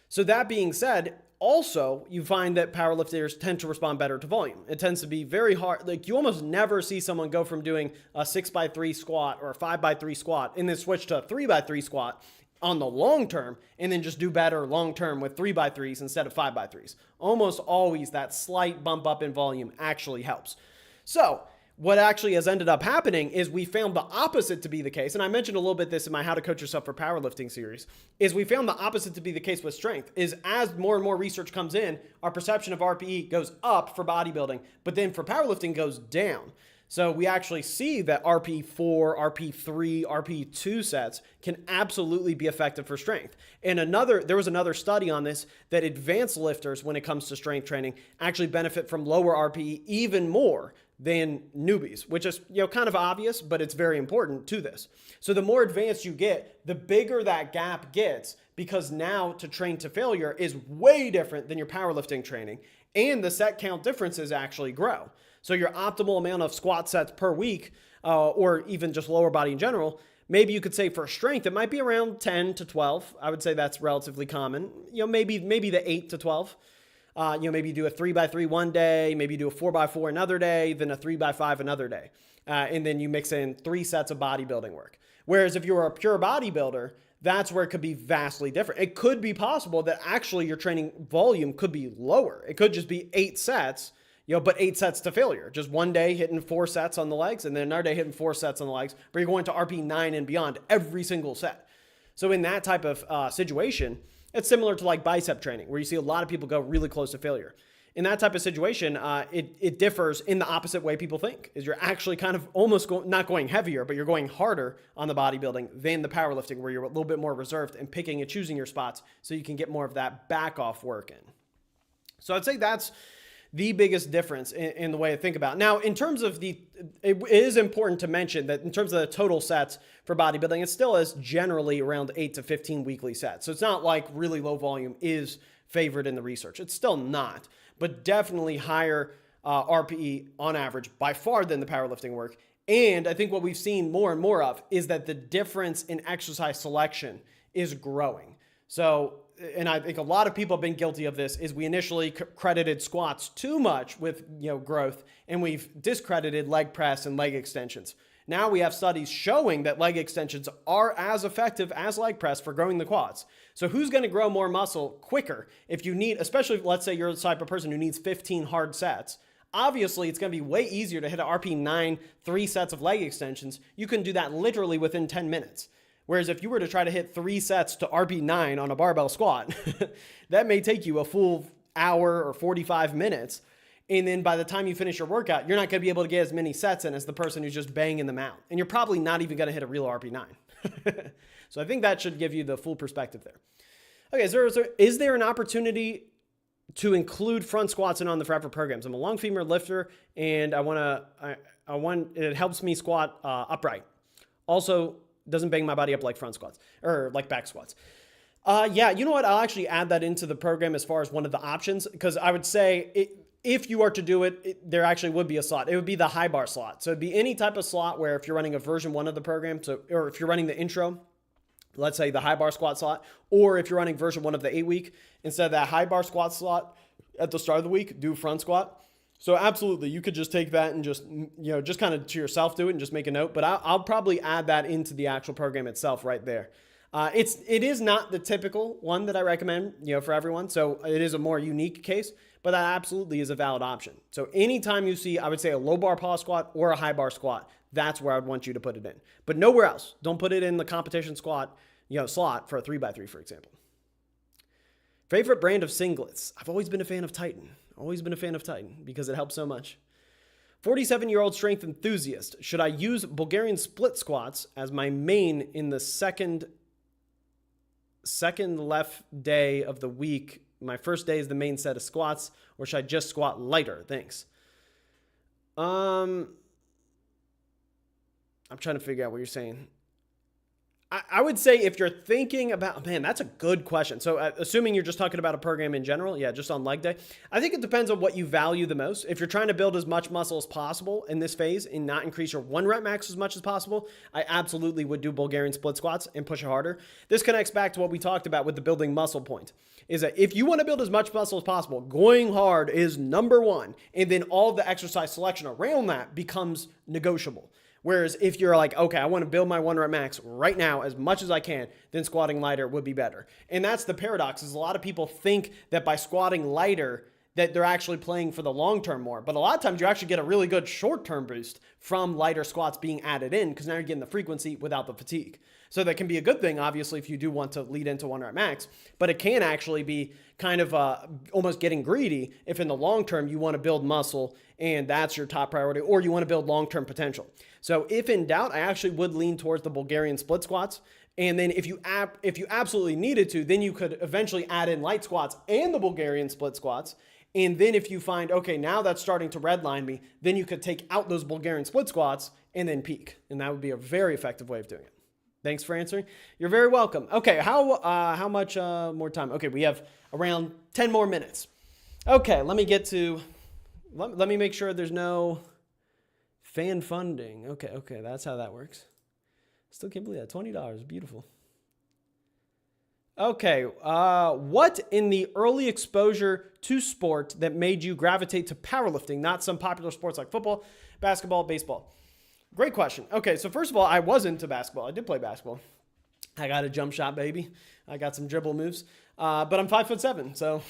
S1: So that being said, also you find that powerlifters tend to respond better to volume. It tends to be very hard. Like you almost never see someone go from doing a 6x3 squat or a 5x3 squat and then switch to a 3x3 squat on the long term and then just do better long term with 3x3s instead of 5x3s. Almost always that slight bump up in volume actually helps. So what actually has ended up happening is we found the opposite to be the case. And I mentioned a little bit this in my How to Coach Yourself for Powerlifting series, is we found the opposite to be the case with strength, is as more and more research comes in, our perception of RPE goes up for bodybuilding, but then for powerlifting goes down. So we actually see that RP4, RP3, RP2 sets can absolutely be effective for strength. And there was another study on this that advanced lifters, when it comes to strength training, actually benefit from lower RPE even more than newbies, which is kind of obvious, but it's very important to this. So the more advanced you get, the bigger that gap gets, because now to train to failure is way different than your powerlifting training, and the set count differences actually grow. So your optimal amount of squat sets per week, or even just lower body in general, maybe you could say for strength, it might be around 10 to 12. I would say that's relatively common. Maybe the 8 to 12. Maybe you do a 3x3 one day, maybe you do a 4x4 another day, then a 3x5 another day. And then you mix in 3 sets of bodybuilding work. Whereas if you were a pure bodybuilder, that's where it could be vastly different. It could be possible that actually your training volume could be lower. It could just be 8 sets, but 8 sets to failure. Just one day hitting 4 sets on the legs and then another day hitting 4 sets on the legs, but you're going to RP9 and beyond every single set. So in that type of situation, it's similar to like bicep training, where you see a lot of people go really close to failure. in that type of situation, it differs in the opposite way people think. Is you're actually kind of almost not going heavier, but you're going harder on the bodybuilding than the powerlifting, where you're a little bit more reserved and picking and choosing your spots so you can get more of that back off work in. So I'd say that's the biggest difference in the way I think about it. Now, in terms of it is important to mention that in terms of the total sets for bodybuilding, it still is generally around 8 to 15 weekly sets. So it's not like really low volume is favored in the research. It's still not, but definitely higher RPE on average by far than the powerlifting work. And I think what we've seen more and more of is that the difference in exercise selection is growing. So, and I think a lot of people have been guilty of this, is we initially credited squats too much with growth, and we've discredited leg press and leg extensions. Now we have studies showing that leg extensions are as effective as leg press for growing the quads. So who's going to grow more muscle quicker? If you need, especially let's say you're the type of person who needs 15 hard sets, obviously it's going to be way easier to hit an RP9, 3 sets of leg extensions. You can do that literally within 10 minutes. Whereas if you were to try to hit 3 sets to RP9 on a barbell squat, that may take you a full hour or 45 minutes. And then by the time you finish your workout, you're not going to be able to get as many sets in as the person who's just banging them out. And you're probably not even going to hit a real RP9. So I think that should give you the full perspective there. Okay, so is there an opportunity to include front squats in on the Forever programs? I'm a long femur lifter, and I want it helps me squat upright. Also, doesn't bang my body up like front squats or like back squats. Yeah, you know what? I'll actually add that into the program as far as one of the options, because I would say if you are to do it, there actually would be a slot. It would be the high bar slot. So it'd be any type of slot where if you're running a version 1 of the program, or if you're running the intro, let's say the high bar squat slot, or if you're running version 1 of the 8-week, instead of that high bar squat slot at the start of the week, do front squat. So absolutely, you could just take that and just kind of to yourself do it and just make a note. But I'll probably add that into the actual program itself right there. It is not the typical one that I recommend, for everyone. So it is a more unique case, but that absolutely is a valid option. So anytime you see, I would say a low bar pause squat or a high bar squat, that's where I'd want you to put it in, but nowhere else. Don't put it in the competition squat, slot for a 3x3, for example. Favorite brand of singlets? I've always been a fan of Titan. Because it helps so much. 47-year-old strength enthusiast. Should I use Bulgarian split squats as my main in the second left day of the week? My first day is the main set of squats, or should I just squat lighter? Thanks. I'm trying to figure out what you're saying. I would say if you're thinking about, man, that's a good question. So assuming you're just talking about a program in general, yeah, just on leg day, I think it depends on what you value the most. If you're trying to build as much muscle as possible in this phase and not increase your 1 rep max as much as possible, I absolutely would do Bulgarian split squats and push it harder. This connects back to what we talked about with the building muscle point, is that if you want to build as much muscle as possible, going hard is number 1. And then all the exercise selection around that becomes negotiable. Whereas if you're like, okay, I want to build my 1 rep max right now as much as I can, then squatting lighter would be better. And that's the paradox, is a lot of people think that by squatting lighter that they're actually playing for the long term more. But a lot of times you actually get a really good short-term boost from lighter squats being added in, because now you're getting the frequency without the fatigue. So that can be a good thing, obviously, if you do want to lead into 1 rep max, but it can actually be kind of almost getting greedy if in the long term you want to build muscle and that's your top priority, or you want to build long-term potential. So if in doubt, I actually would lean towards the Bulgarian split squats. And then if you absolutely needed to, then you could eventually add in light squats and the Bulgarian split squats. And then if you find, okay, now that's starting to redline me, then you could take out those Bulgarian split squats and then peak. And that would be a very effective way of doing it. Thanks for answering. You're very welcome. Okay, how much more time? Okay, we have around 10 more minutes. Okay, let me make sure there's no fan funding. Okay, that's how that works. Still can't believe that. $20, beautiful. Okay, what in the early exposure to sport that made you gravitate to powerlifting, not some popular sports like football, basketball, baseball? Great question. Okay, so first of all, I was into basketball. I did play basketball. I got a jump shot, baby. I got some dribble moves. But I'm 5'7", so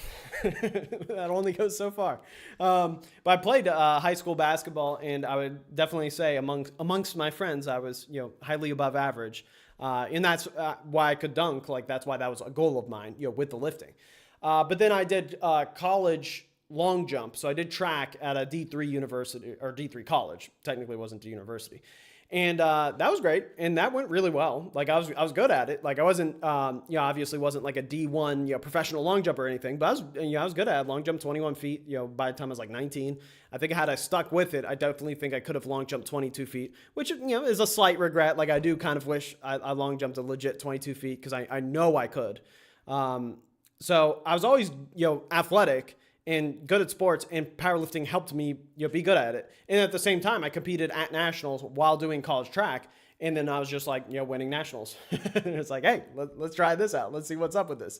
S1: that only goes so far. But I played high school basketball, and I would definitely say amongst my friends, I was highly above average. And that's why I could dunk. Like that's why that was a goal of mine, with the lifting. But then I did college long jump. So I did track at a D3 university or D3 college. Technically it wasn't a university. And that was great. And that went really well. Like I was good at it. Like I wasn't, obviously wasn't like a D1, professional long jumper or anything, but I was good at it. Long jump 21 feet, by the time I was like 19. I think had I stuck with it, I definitely think I could have long jumped 22 feet, which, is a slight regret. Like I do kind of wish I long jumped a legit 22 feet because I know I could. So I was always, athletic and good at sports, and powerlifting helped me, be good at it. And at the same time, I competed at nationals while doing college track. And then I was just like, winning nationals. It's like, hey, let's try this out. Let's see what's up with this.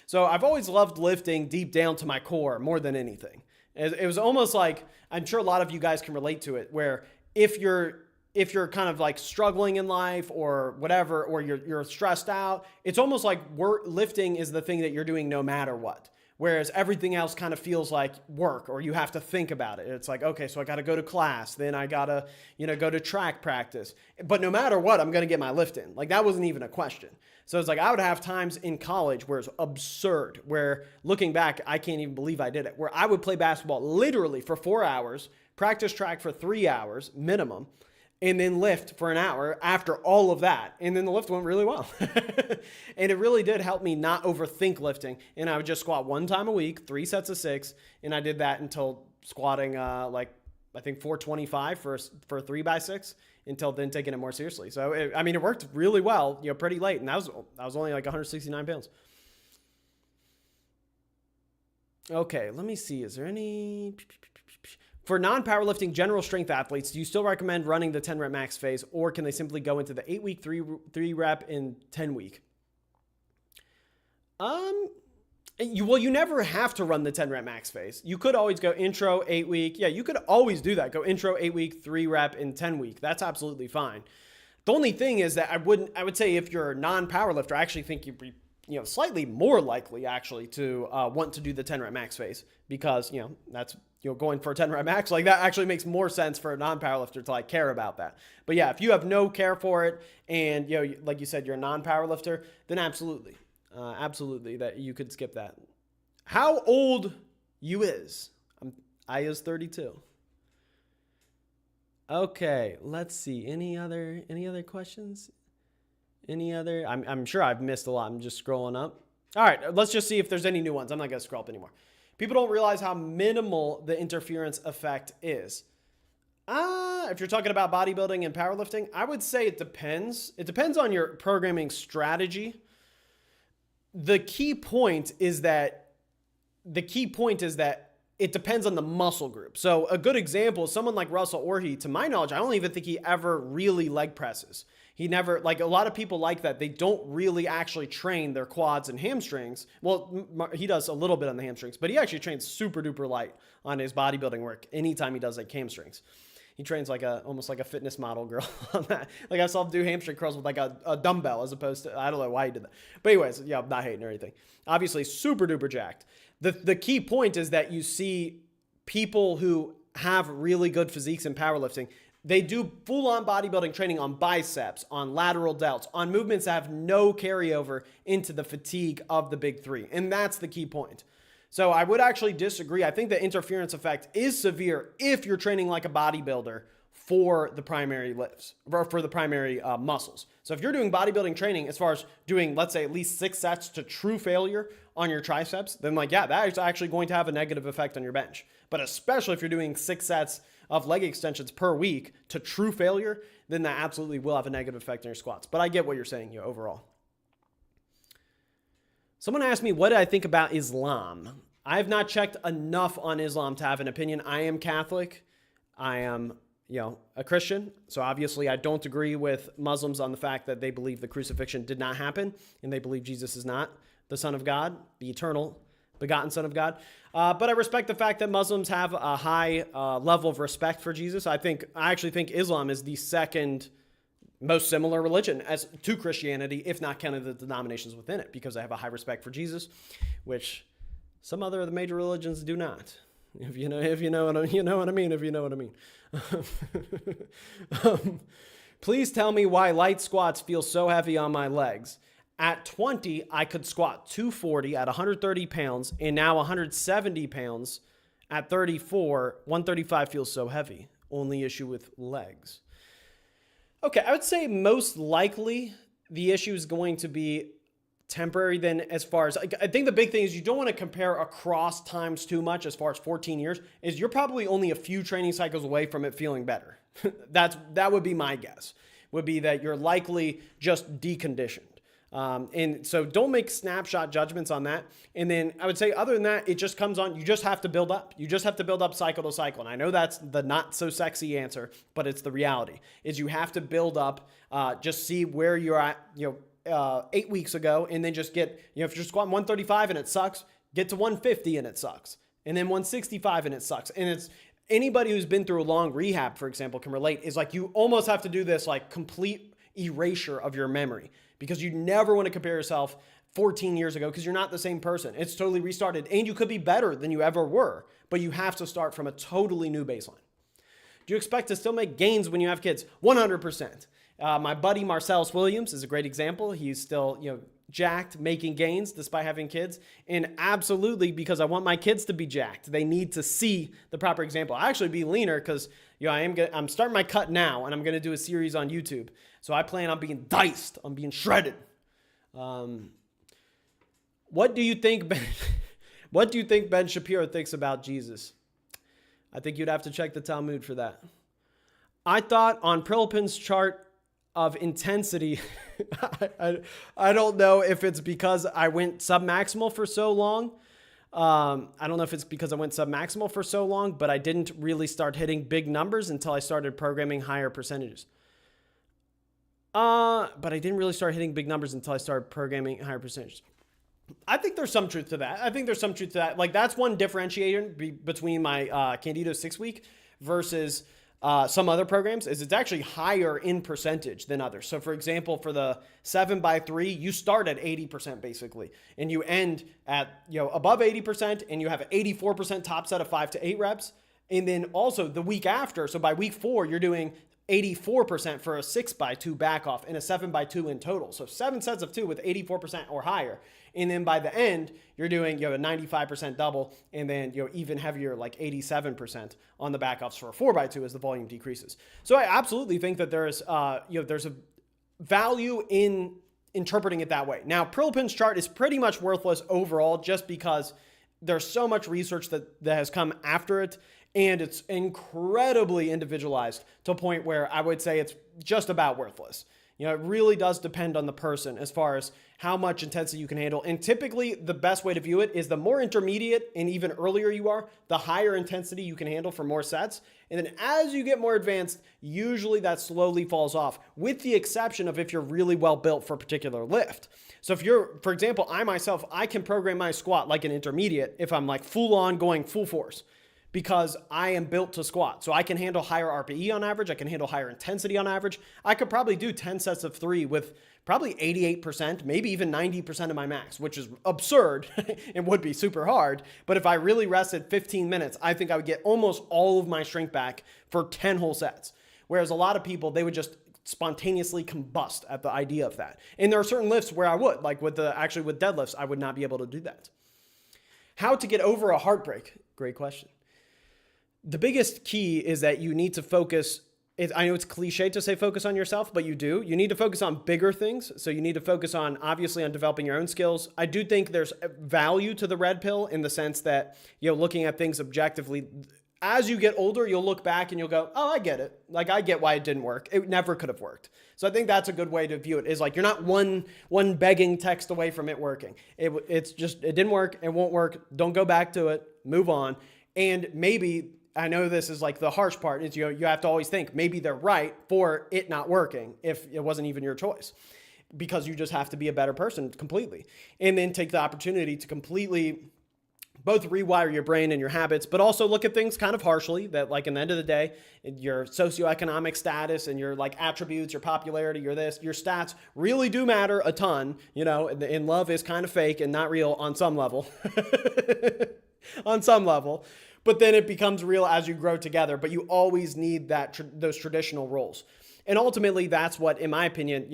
S1: So I've always loved lifting deep down to my core more than anything. It was almost like, I'm sure a lot of you guys can relate to it, where if you're kind of like struggling in life or whatever, or you're stressed out, it's almost like lifting is the thing that you're doing no matter what. Whereas everything else kind of feels like work, or you have to think about it. It's like, okay, so I got to go to class, then I got to, go to track practice. But no matter what, I'm going to get my lift in. Like that wasn't even a question. So it's like I would have times in college where it's absurd, where looking back, I can't even believe I did it, where I would play basketball literally for 4 hours, practice track for 3 hours minimum, and then lift for an hour after all of that. And then the lift went really well. And it really did help me not overthink lifting. And I would just squat 1 time a week, 3 sets of 6. And I did that until squatting, I think 425 for 3x6, until then taking it more seriously. So, it worked really well, pretty late. And I was only like 169 pounds. Okay, let me see. Is there any... For non-powerlifting general strength athletes, do you still recommend running the 10 rep max phase, or can they simply go into the 8-week, 3 rep and 10 week? You never have to run the 10 rep max phase. You could always go intro 8 week. Yeah, you could always do that. Go intro 8 week, 3 rep and 10 week. That's absolutely fine. The only thing is that I would say if you're a non-powerlifter, I actually think you'd be, slightly more likely actually to want to do the 10 rep max phase, because, that's, going for a 10 rep max, like that actually makes more sense for a non-powerlifter to like care about that. But yeah, if you have no care for it and, like you said, you're a non-powerlifter, then absolutely that you could skip that. How old you is? I is 32. Okay, let's see. Any other questions? I'm sure I've missed a lot. I'm just scrolling up. All right, let's just see if there's any new ones. I'm not going to scroll up anymore. People don't realize how minimal the interference effect is. If you're talking about bodybuilding and powerlifting, I would say it depends. It depends on your programming strategy. The key point is that it depends on the muscle group. So a good example is someone like Russell Orhe. To my knowledge, I don't even think he ever really leg presses. He never, like a lot of people like that, they don't really actually train their quads and hamstrings. Well, he does a little bit on the hamstrings, but he actually trains super duper light on his bodybuilding work anytime he does like hamstrings. He trains like almost like a fitness model girl on that. Like I saw him do hamstring curls with like a dumbbell as opposed to, I don't know why he did that. But anyways, yeah, I'm not hating or anything. Obviously super duper jacked. The key point is that you see people who have really good physiques in powerlifting, they do full-on bodybuilding training on biceps, on lateral delts, on movements that have no carryover into the fatigue of the big three. And that's the key point. So I would actually disagree. I think the interference effect is severe if you're training like a bodybuilder for the primary lifts, or for the primary muscles. So if you're doing bodybuilding training as far as doing, let's say, at least 6 sets to true failure on your triceps, then like, yeah, that is actually going to have a negative effect on your bench. But especially if you're doing 6 sets of leg extensions per week to true failure, then that absolutely will have a negative effect on your squats. But I get what you're saying, overall. Someone asked me, what do I think about Islam? I have not checked enough on Islam to have an opinion. I am Catholic. I am, a Christian. So obviously I don't agree with Muslims on the fact that they believe the crucifixion did not happen, and they believe Jesus is not the Son of God, the eternal begotten Son of God. But I respect the fact that Muslims have a high level of respect for Jesus. I actually think Islam is the second most similar religion as to Christianity, if not counting the denominations within it, because I have a high respect for Jesus, which some other of the major religions do not. If you know what I mean. Please tell me why light squats feel so heavy on my legs. At 20, I could squat 240 at 130 pounds, and now 170 pounds At 34, 135 feels so heavy. Only issue with legs. Okay, I would say most likely the issue is going to be temporary then as far as, I think the big thing is you don't want to compare across times too much as far as 14 years, is you're probably only a few training cycles away from it feeling better. That would be my guess, would be that you're likely just deconditioned. And so don't make snapshot judgments on that. And then I would say other than that, it just comes on, you just have to build up. You just have to build up cycle to cycle. And I know that's the not so sexy answer, but it's the reality is you have to build up, just see where you're at, 8 weeks ago, and then just get, if you're squatting 135 and it sucks, get to 150 and it sucks. And then 165 and it sucks. And it's anybody who's been through a long rehab, for example, can relate, is like you almost have to do this like complete erasure of your memory because you never want to compare yourself 14 years ago because you're not the same person. It's totally restarted and you could be better than you ever were, but you have to start from a totally new baseline. Do you expect to still make gains when you have kids? 100%. My buddy Marcellus Williams is a great example. He's still, jacked, making gains despite having kids. And absolutely, because I want my kids to be jacked, they need to see the proper example. I actually be leaner because I'm starting my cut now, and I'm going to do a series on YouTube. So I plan on being diced, on being shredded. What do you think Ben Shapiro thinks about Jesus? I think you'd have to check the Talmud for that. I thought on Prilipin's chart of intensity, I don't know if it's because I went submaximal for so long. I don't know if it's because I went submaximal for so long, but I didn't really start hitting big numbers until I started programming higher percentages. But I didn't really start hitting big numbers until I started programming higher percentages. I think there's some truth to that. Like that's one differentiator between my Candito 6-week versus some other programs is it's actually higher in percentage than others. So for example, for the 7x3, you start at 80% basically, and you end at, above 80% and you have an 84% top set of 5 to 8 reps. And then also the week after, so by week 4, you're doing 84% for a 6x2 back off and a 7x2 in total. So 7 sets of 2 with 84% or higher. And then by the end, you're doing, a 95% double and then, even heavier, like 87% on the back offs for a 4x2 as the volume decreases. So I absolutely think that there's a value in interpreting it that way. Now, Prilipin's chart is pretty much worthless overall just because there's so much research that has come after it. And it's incredibly individualized to a point where I would say it's just about worthless. It really does depend on the person as far as how much intensity you can handle. And typically the best way to view it is the more intermediate and even earlier you are, the higher intensity you can handle for more sets. And then as you get more advanced, usually that slowly falls off, with the exception of if you're really well built for a particular lift. So if you're, for example, I can program my squat like an intermediate if I'm like full on going full force, because I am built to squat. So I can handle higher RPE on average. I can handle higher intensity on average. I could probably do 10 sets of 3 with probably 88%, maybe even 90% of my max, which is absurd and would be super hard. But if I really rested 15 minutes, I think I would get almost all of my strength back for 10 whole sets. Whereas a lot of people, they would just spontaneously combust at the idea of that. And there are certain lifts where I would, like with deadlifts, I would not be able to do that. How to get over a heartbreak? Great question. The biggest key is that you need to focus. I know it's cliche to say focus on yourself, but you do. You need to focus on bigger things. So you need to focus obviously on developing your own skills. I do think there's value to the red pill in the sense that, looking at things objectively, as you get older, you'll look back and you'll go, oh, I get it. Like, I get why it didn't work. It never could have worked. So I think that's a good way to view it, is like, you're not one begging text away from it working. It's just, it didn't work. It won't work. Don't go back to it. Move on. And maybe, I know this is like the harsh part, is you have to always think maybe they're right for it not working if it wasn't even your choice, because you just have to be a better person completely. And then take the opportunity to completely both rewire your brain and your habits, but also look at things kind of harshly, that like in the end of the day, your socioeconomic status and your like attributes, your popularity, your stats really do matter a ton, and love is kind of fake and not real on some level, on some level. But then it becomes real as you grow together. But you always need those traditional roles. And ultimately, that's what, in my opinion,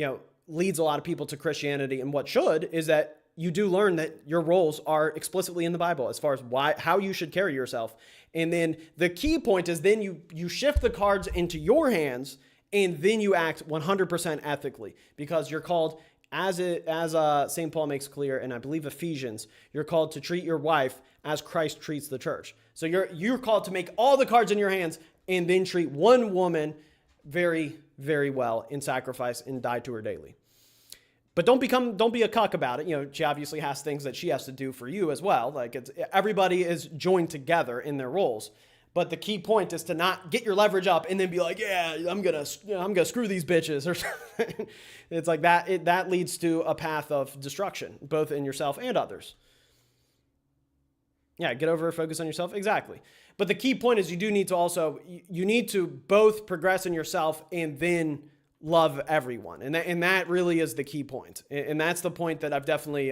S1: leads a lot of people to Christianity. And what should is that you do learn that your roles are explicitly in the Bible as far as how you should carry yourself. And then the key point is then you shift the cards into your hands, and then you act 100% ethically, because you're called, as St. Paul makes clear, and I believe Ephesians, you're called to treat your wife as Christ treats the church. So you're called to make all the cards in your hands and then treat one woman very, very well in sacrifice and die to her daily. But don't be a cuck about it. You know, she obviously has things that she has to do for you as well. Like everybody is joined together in their roles. But the key point is to not get your leverage up and then be like, yeah, I'm gonna screw these bitches or something. It's like that. That leads to a path of destruction, both in yourself and others. Yeah, get over, focus on yourself. Exactly. But the key point is you need to both progress in yourself and then love everyone. And that really is the key point. And that's the point that I've definitely,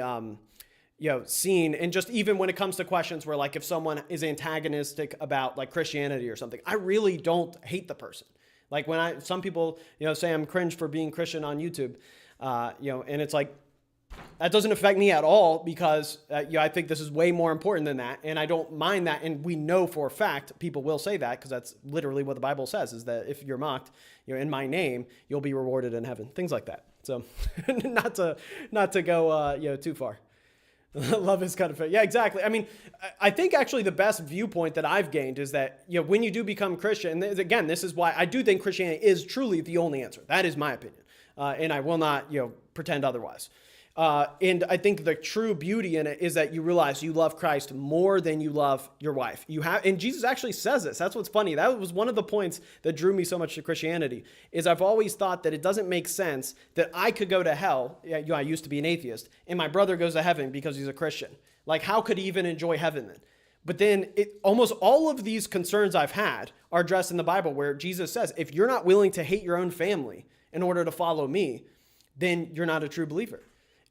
S1: seen. And just even when it comes to questions where, like, if someone is antagonistic about like Christianity or something, I really don't hate the person. Like some people, say I'm cringe for being Christian on YouTube, and it's like, that doesn't affect me at all, because I think this is way more important than that. And I don't mind that. And we know for a fact people will say that, because that's literally what the Bible says, is that if you're mocked, in my name, you'll be rewarded in heaven. Things like that. So not to go too far. Love is kind of, yeah, exactly. I mean, I think actually the best viewpoint that I've gained is that, when you do become Christian, and again, this is why I do think Christianity is truly the only answer. That is my opinion. And I will not, pretend otherwise. And I think the true beauty in it is that you realize you love Christ more than you love your wife. And Jesus actually says this. That's what's funny. That was one of the points that drew me so much to Christianity, is I've always thought that it doesn't make sense that I could go to hell. I used to be an atheist, and my brother goes to heaven because he's a Christian. Like, how could he even enjoy heaven then? But then almost all of these concerns I've had are addressed in the Bible, where Jesus says, if you're not willing to hate your own family in order to follow me, then you're not a true believer.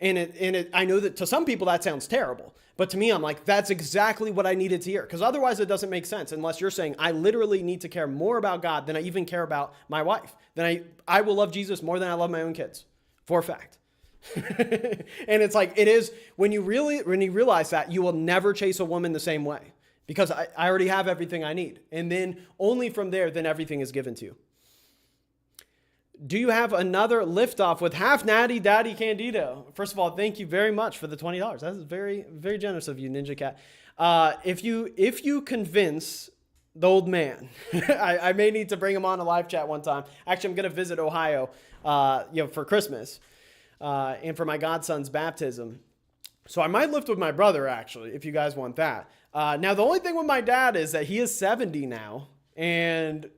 S1: And I know that to some people that sounds terrible, but to me, I'm like, that's exactly what I needed to hear. Because otherwise it doesn't make sense unless you're saying, I literally need to care more about God than I even care about my wife. Then I will love Jesus more than I love my own kids, for a fact. And it's like, it is, when you realize that, you will never chase a woman the same way, because I already have everything I need. And then only from there, then everything is given to you. Do you have another liftoff with Half Natty Daddy Candito? First of all, thank you very much for the $20. That is very, very generous of you, Ninja Cat. If you convince the old man, I may need to bring him on a live chat one time. Actually, I'm going to visit Ohio, for Christmas, and for my godson's baptism. So I might lift with my brother, actually, if you guys want that. Now, the only thing with my dad is that he is 70 now, and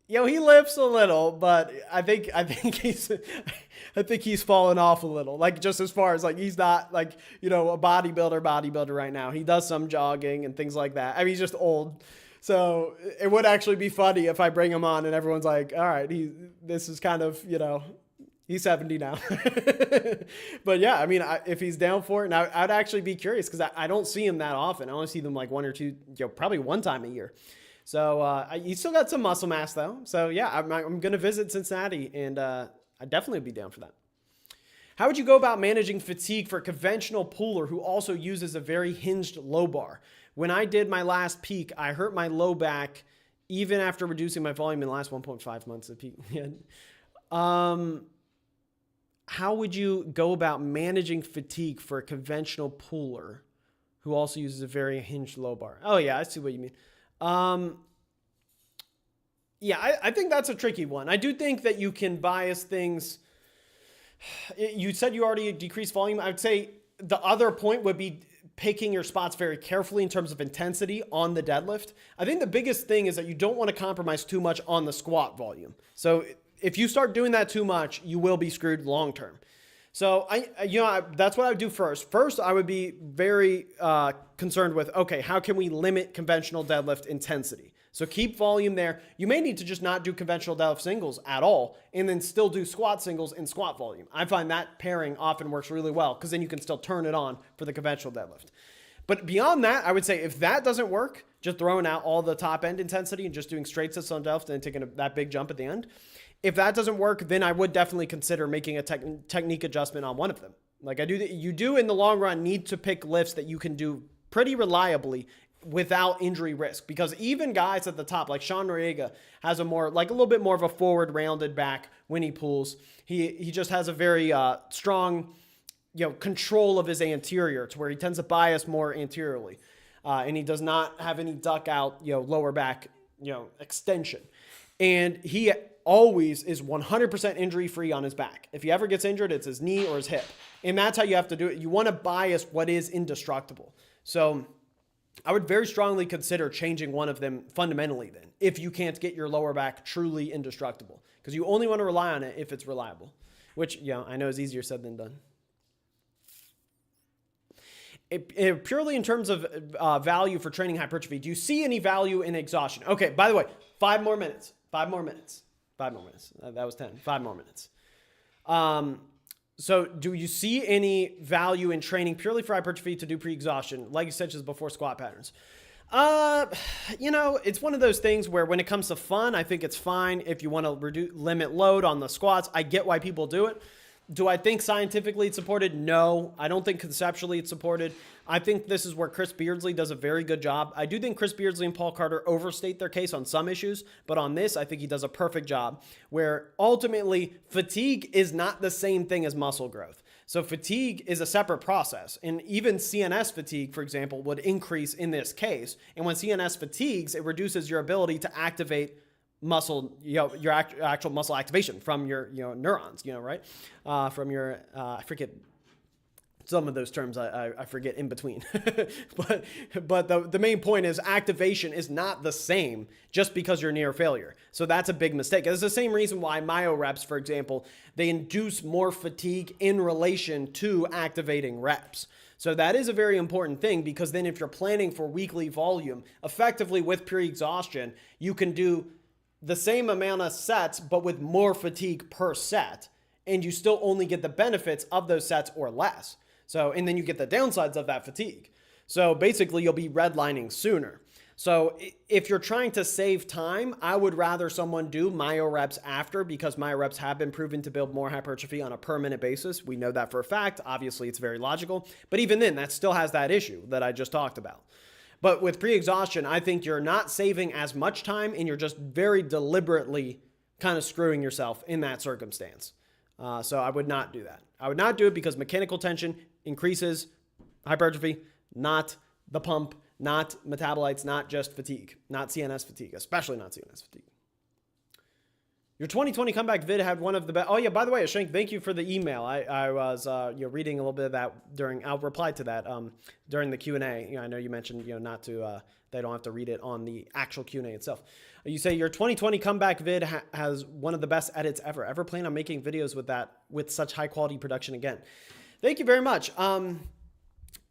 S1: he lifts a little, but I think he's fallen off a little. Like, just as far as, like, he's not like, a bodybuilder right now. He does some jogging and things like that. I mean, he's just old. So it would actually be funny if I bring him on and everyone's like, all right, this is kind of, he's 70 now. But yeah, I mean, if he's down for it, and I'd actually be curious, because I don't see him that often. I only see them like one or two, probably one time a year. So you still got some muscle mass, though. So yeah, I'm going to visit Cincinnati, and I'd definitely be down for that. How would you go about managing fatigue for a conventional pooler who also uses a very hinged low bar? When I did my last peak, I hurt my low back even after reducing my volume in the last 1.5 months of peak. How would you go about managing fatigue for a conventional pooler who also uses a very hinged low bar? Oh yeah, I see what you mean. I think that's a tricky one. I do think that you can bias things. You said you already decreased volume. I would say the other point would be picking your spots very carefully in terms of intensity on the deadlift. I think the biggest thing is that you don't want to compromise too much on the squat volume. So if you start doing that too much, you will be screwed long term. So that's what I would do first. First, I would be very concerned with, okay, how can we limit conventional deadlift intensity? So keep volume there. You may need to just not do conventional deadlift singles at all, and then still do squat singles and squat volume. I find that pairing often works really well, because then you can still turn it on for the conventional deadlift. But beyond that, I would say if that doesn't work, just throwing out all the top end intensity and just doing straight sets on deadlift and taking that big jump at the end. If that doesn't work, then I would definitely consider making a technique adjustment on one of them. Like you do in the long run need to pick lifts that you can do pretty reliably without injury risk, because even guys at the top, like Sean Noriega, has a little bit more of a forward rounded back when he pulls. He just has a very strong, control of his anterior, to where he tends to bias more anteriorly. And he does not have any duck out, lower back, extension. And he always is 100% injury free on his back. If he ever gets injured, it's his knee or his hip. And that's how you have to do it. You want to bias what is indestructible. So I would very strongly consider changing one of them fundamentally then, if you can't get your lower back truly indestructible, because you only want to rely on it if it's reliable, which, I know is easier said than done. Purely in terms of value for training hypertrophy, do you see any value in exhaustion? Okay, by the way, 5 more minutes. 5 more minutes. 5 more minutes. That was 10. 5 more minutes. So do you see any value in training purely for hypertrophy to do pre-exhaustion, leg extensions before squat patterns? It's one of those things where when it comes to fun, I think it's fine if you want to limit load on the squats. I get why people do it. Do I think scientifically it's supported? No. I don't think conceptually it's supported. I think this is where Chris Beardsley does a very good job. I do think Chris Beardsley and Paul Carter overstate their case on some issues, but on this, I think he does a perfect job, where ultimately fatigue is not the same thing as muscle growth. So fatigue is a separate process, and even CNS fatigue, for example, would increase in this case. And when CNS fatigues, it reduces your ability to activate muscle, your actual muscle activation from your, neurons, right? From your, I forget some of those terms, I forget in between, but the main point is activation is not the same just because you're near failure. So that's a big mistake. It's the same reason why myo reps, for example, they induce more fatigue in relation to activating reps. So that is a very important thing, because then if you're planning for weekly volume, effectively with pre-exhaustion, you can do the same amount of sets, but with more fatigue per set, and you still only get the benefits of those sets or less. So, and then you get the downsides of that fatigue. So basically you'll be redlining sooner. So if you're trying to save time, I would rather someone do myo reps after, because myo reps have been proven to build more hypertrophy on a per minute basis. We know that for a fact. Obviously it's very logical, but even then that still has that issue that I just talked about. But with pre-exhaustion, I think you're not saving as much time, and you're just very deliberately kind of screwing yourself in that circumstance. So I would not do that. I would not do it, because mechanical tension increases hypertrophy, not the pump, not metabolites, not just fatigue, not CNS fatigue, especially not CNS fatigue. Your 2020 comeback vid had one of the best. Oh yeah, by the way, Ashank, thank you for the email. I was reading a little bit of that during. I'll reply to that during the Q&A. I know you mentioned not to. They don't have to read it on the actual Q&A itself. You say your 2020 comeback vid has one of the best edits ever. Ever plan on making videos with such high quality production again? Thank you very much.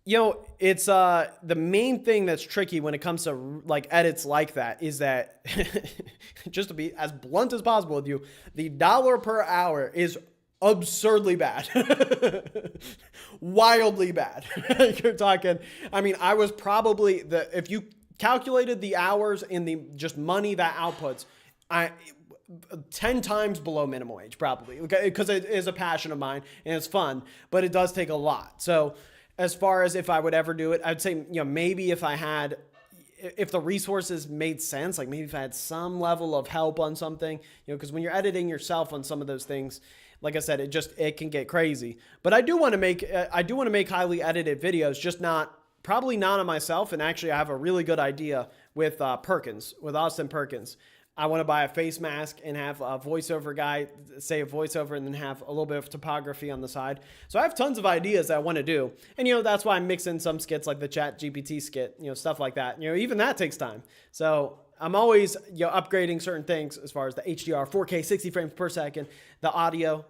S1: It's the main thing that's tricky when it comes to edits like that is that just to be as blunt as possible with you, the dollar per hour is absurdly bad, wildly bad. You're talking, I was probably if you calculated the hours and the just money that outputs, 10 times below minimum wage probably, because it is a passion of mine and it's fun, but it does take a lot. So as far as if I would ever do it, I'd say, maybe if the resources made sense, like maybe if I had some level of help on something, because when you're editing yourself on some of those things, like I said, it can get crazy. But I do want to make highly edited videos, just probably not on myself. And actually I have a really good idea with Austin Perkins. I want to buy a face mask and have a voiceover guy say a voiceover, and then have a little bit of topography on the side. So I have tons of ideas that I want to do. And, that's why I'm mixing some skits like the Chat GPT skit, stuff like that. Even that takes time. So I'm always, upgrading certain things as far as the HDR, 4K, 60 frames per second, the audio,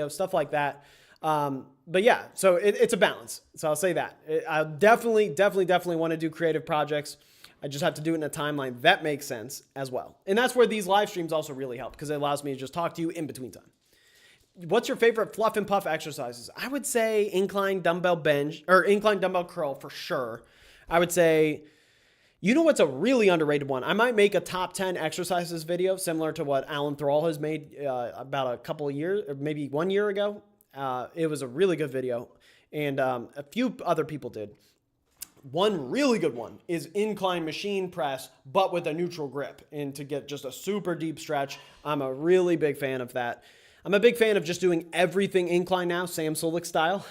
S1: stuff like that. But yeah, so it's a balance. So I'll say that. I definitely want to do creative projects. I just have to do it in a timeline that makes sense as well. And that's where these live streams also really help, because it allows me to just talk to you in between time. What's your favorite fluff and puff exercises? I would say incline dumbbell bench or incline dumbbell curl for sure. I would say, what's a really underrated one? I might make a top 10 exercises video similar to what Alan Thrall has made about a couple of years, or maybe 1 year ago. It was a really good video, and a few other people did. One really good one is incline machine press, but with a neutral grip, and to get just a super deep stretch. I'm a really big fan of that. I'm a big fan of just doing everything incline now, Sam Sulek style.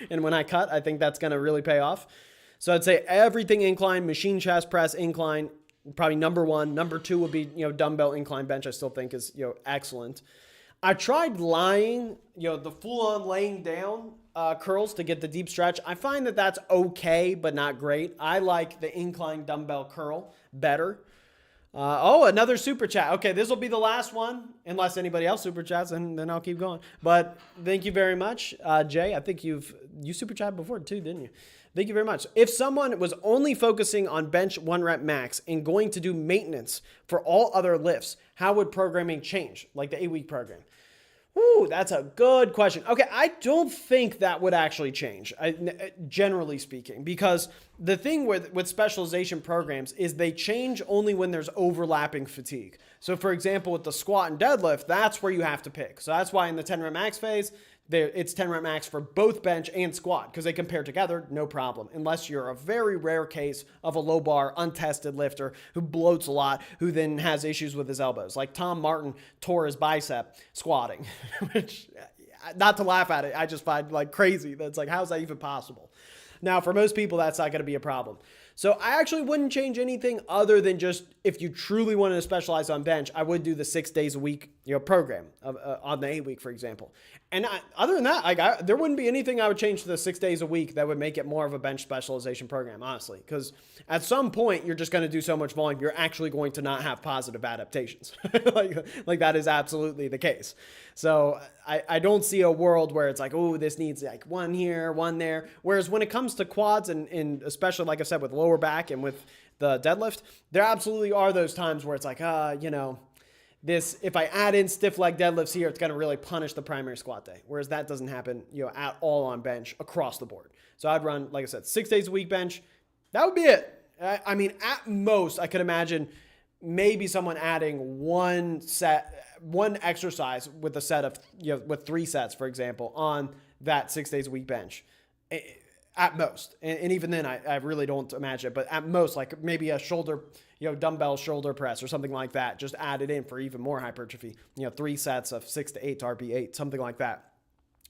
S1: And when I cut, I think that's going to really pay off. So I'd say everything incline, machine chest press, incline, probably number one. Number two would be, dumbbell incline bench. I still think is, excellent. I tried lying, the full on laying down curls to get the deep stretch. I find that that's okay, but not great. I like the incline dumbbell curl better. Another super chat. Okay, this will be the last one, unless anybody else super chats, and then I'll keep going. But thank you very much, Jay. I think you super chatted before too, didn't you? Thank you very much. If someone was only focusing on bench 1 rep max and going to do maintenance for all other lifts, how would programming change, like the 8-week program? Ooh, that's a good question. Okay, I don't think that would actually change, generally speaking, because the thing with specialization programs is they change only when there's overlapping fatigue. So for example, with the squat and deadlift, that's where you have to pick. So that's why in the 10 rep max phase, it's 10 rep max for both bench and squat because they compare together, no problem. Unless you're a very rare case of a low bar, untested lifter who bloats a lot, who then has issues with his elbows. Like Tom Martin tore his bicep squatting, which, not to laugh at it, I just find like crazy. That's like, how's that even possible? Now, for most people, that's not going to be a problem. So I actually wouldn't change anything other than just if you truly wanted to specialize on bench, I would do the 6 days a week program on the 8-week, for example. And other than that, there wouldn't be anything I would change to the 6 days a week that would make it more of a bench specialization program, honestly. Because at some point, you're just going to do so much volume, you're actually going to not have positive adaptations. like that is absolutely the case. So I don't see a world where it's like, oh, this needs like one here, one there. Whereas when it comes to quads and especially, like I said, with lower back and with the deadlift, there absolutely are those times where it's like, this, if I add in stiff leg deadlifts here, it's going to really punish the primary squat day. Whereas that doesn't happen, at all on bench across the board. So I'd run, like I said, 6 days a week bench. That would be it. I mean, at most, I could imagine maybe someone adding one exercise with a set of, with 3 sets, for example, on that 6 days a week bench. At most. And even then, I really don't imagine it. But at most, like maybe a shoulder, dumbbell shoulder press or something like that. Just add it in for even more hypertrophy. 3 sets of 6 to 8 to RP8, something like that.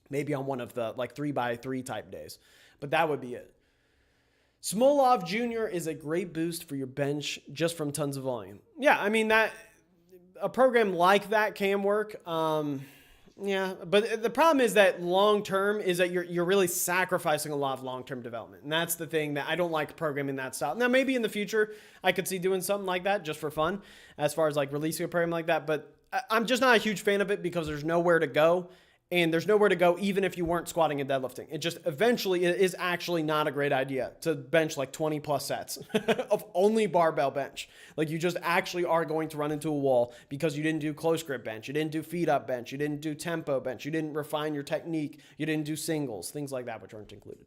S1: Maybe on one of the like 3x3 type days. But that would be it. Smolov Jr. is a great boost for your bench just from tons of volume. Yeah, I mean, that a program like that can work. Yeah, but the problem is that long-term is that you're really sacrificing a lot of long-term development. And that's the thing that I don't like programming that style. Now, maybe in the future, I could see doing something like that just for fun as far as like releasing a program like that. But I'm just not a huge fan of it because there's nowhere to go. And there's nowhere to go even if you weren't squatting and deadlifting. It just eventually is actually not a great idea to bench like 20 plus sets of only barbell bench. Like you just actually are going to run into a wall because you didn't do close grip bench. You didn't do feet up bench. You didn't do tempo bench. You didn't refine your technique. You didn't do singles, things like that, which aren't included.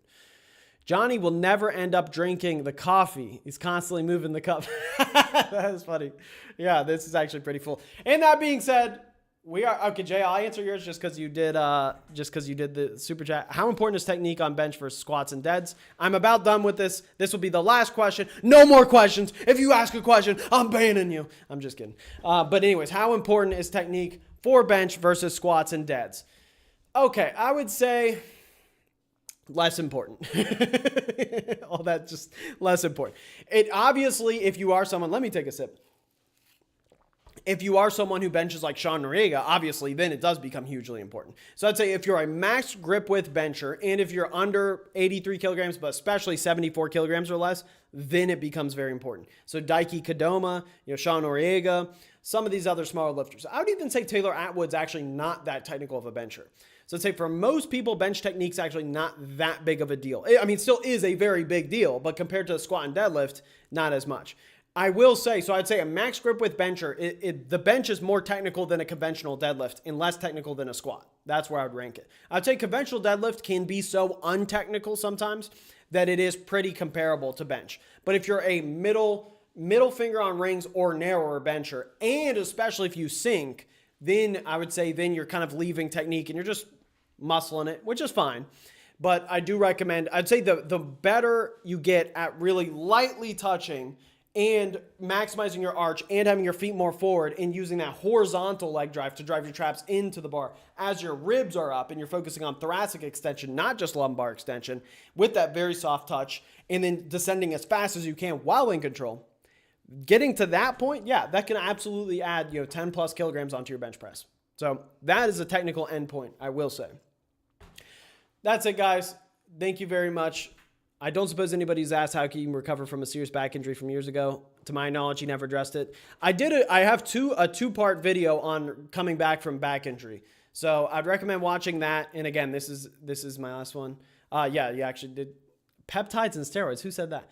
S1: Johnny will never end up drinking the coffee. He's constantly moving the cup. That is funny. Yeah, this is actually pretty full. And that being said, we are okay, Jay. I'll answer yours just because you did the super chat. How important is technique on bench versus squats and deads? I'm about done with this. This will be the last question. No more questions. If you ask a question, I'm banning you. I'm just kidding. But anyways, how important is technique for bench versus squats and deads? Okay, I would say less important. All that just less important. It obviously, if you are someone, let me take a sip. If you are someone who benches like Sean Noriega, obviously, then it does become hugely important. So I'd say if you're a max grip width bencher and if you're under 83 kilograms, but especially 74 kilograms or less, then it becomes very important. So Daiki Kadoma, Sean Noriega, some of these other smaller lifters. I would even say Taylor Atwood's actually not that technical of a bencher. So I'd say for most people, bench technique's actually not that big of a deal. I mean, it still is a very big deal, but compared to the squat and deadlift, not as much. I will say, so I'd say a max grip width bencher, the bench is more technical than a conventional deadlift and less technical than a squat. That's where I would rank it. I'd say conventional deadlift can be so untechnical sometimes that it is pretty comparable to bench. But if you're a middle finger on rings or narrower bencher, and especially if you sink, then I would say then you're kind of leaving technique and you're just muscling it, which is fine. But I do recommend, I'd say the better you get at really lightly touching and maximizing your arch and having your feet more forward and using that horizontal leg drive to drive your traps into the bar as your ribs are up and you're focusing on thoracic extension, not just lumbar extension, with that very soft touch, and then descending as fast as you can while in control. Getting to that point, yeah, that can absolutely add 10 plus kilograms onto your bench press. So that is a technical endpoint, I will say. That's it, guys. Thank you very much. I don't suppose anybody's asked how can you recover from a serious back injury from years ago. To my knowledge, he never addressed it. I have a two-part video on coming back from back injury. So I'd recommend watching that. And again, this is my last one. Yeah, you actually did. Peptides and steroids. Who said that?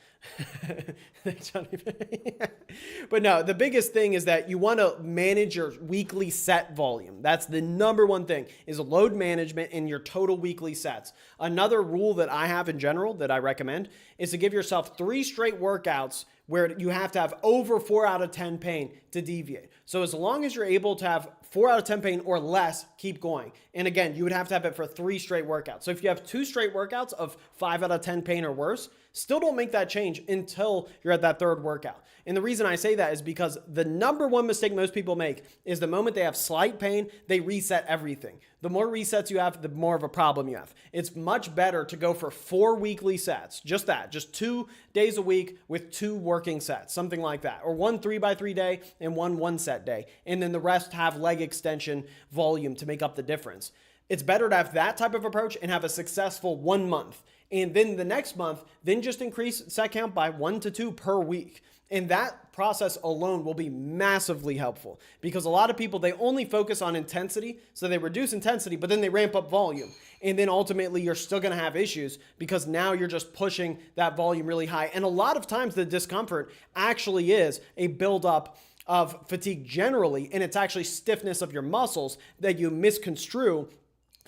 S1: But no, the biggest thing is that you want to manage your weekly set volume. That's the number one thing, is load management in your total weekly sets. Another rule that I have in general that I recommend is to give yourself 3 straight workouts where you have to have over 4 out of 10 pain to deviate. So as long as you're able to have 4 out of 10 pain or less, keep going. And again, you would have to have it for 3 straight workouts. So if you have 2 straight workouts of 5 out of 10 pain or worse, still don't make that change until you're at that 3rd workout. And the reason I say that is because the number one mistake most people make is the moment they have slight pain, they reset everything. The more resets you have, the more of a problem you have. It's much better to go for 4 weekly sets. Just 2 days a week with 2 working sets, something like that. Or 1 3x3 day and 1 1-set day. And then the rest have leg extension volume to make up the difference. It's better to have that type of approach and have a successful 1 month. And then the next month, then just increase set count by 1 to 2 per week. And that process alone will be massively helpful because a lot of people, they only focus on intensity. So they reduce intensity, but then they ramp up volume. And then ultimately you're still going to have issues because now you're just pushing that volume really high. And a lot of times the discomfort actually is a buildup of fatigue generally. And it's actually stiffness of your muscles that you misconstrue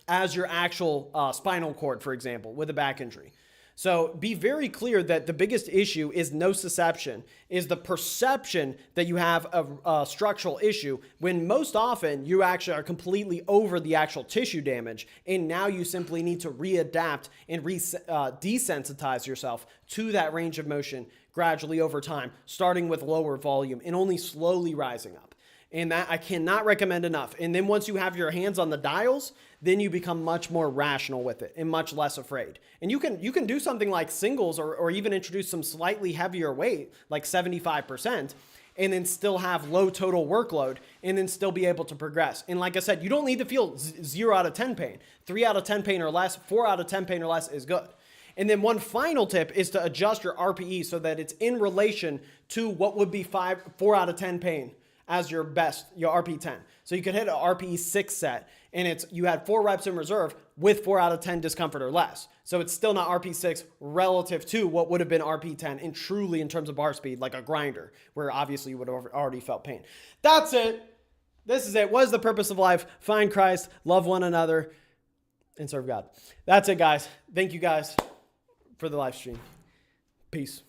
S1: as your actual spinal cord, for example, with a back injury. So be very clear that the biggest issue is nociception, is the perception that you have a structural issue when most often you actually are completely over the actual tissue damage. And now you simply need to readapt and desensitize yourself to that range of motion gradually over time, starting with lower volume and only slowly rising up. And that I cannot recommend enough. And then once you have your hands on the dials, then you become much more rational with it and much less afraid. And you can do something like singles or even introduce some slightly heavier weight, like 75%, and then still have low total workload and then still be able to progress. And like I said, you don't need to feel 0 out of 10 pain. 3 out of 10 pain or less, 4 out of 10 pain or less is good. And then one final tip is to adjust your RPE so that it's in relation to what would be 4 out of 10 pain as your best, your RP 10. So you could hit an RPE 6 set and you had 4 reps in reserve with 4 out of 10 discomfort or less. So it's still not RP 6 relative to what would have been RP 10 and truly in terms of bar speed, like a grinder, where obviously you would have already felt pain. That's it. This is it. What is the purpose of life? Find Christ, love one another, and serve God. That's it, guys. Thank you guys for the live stream. Peace.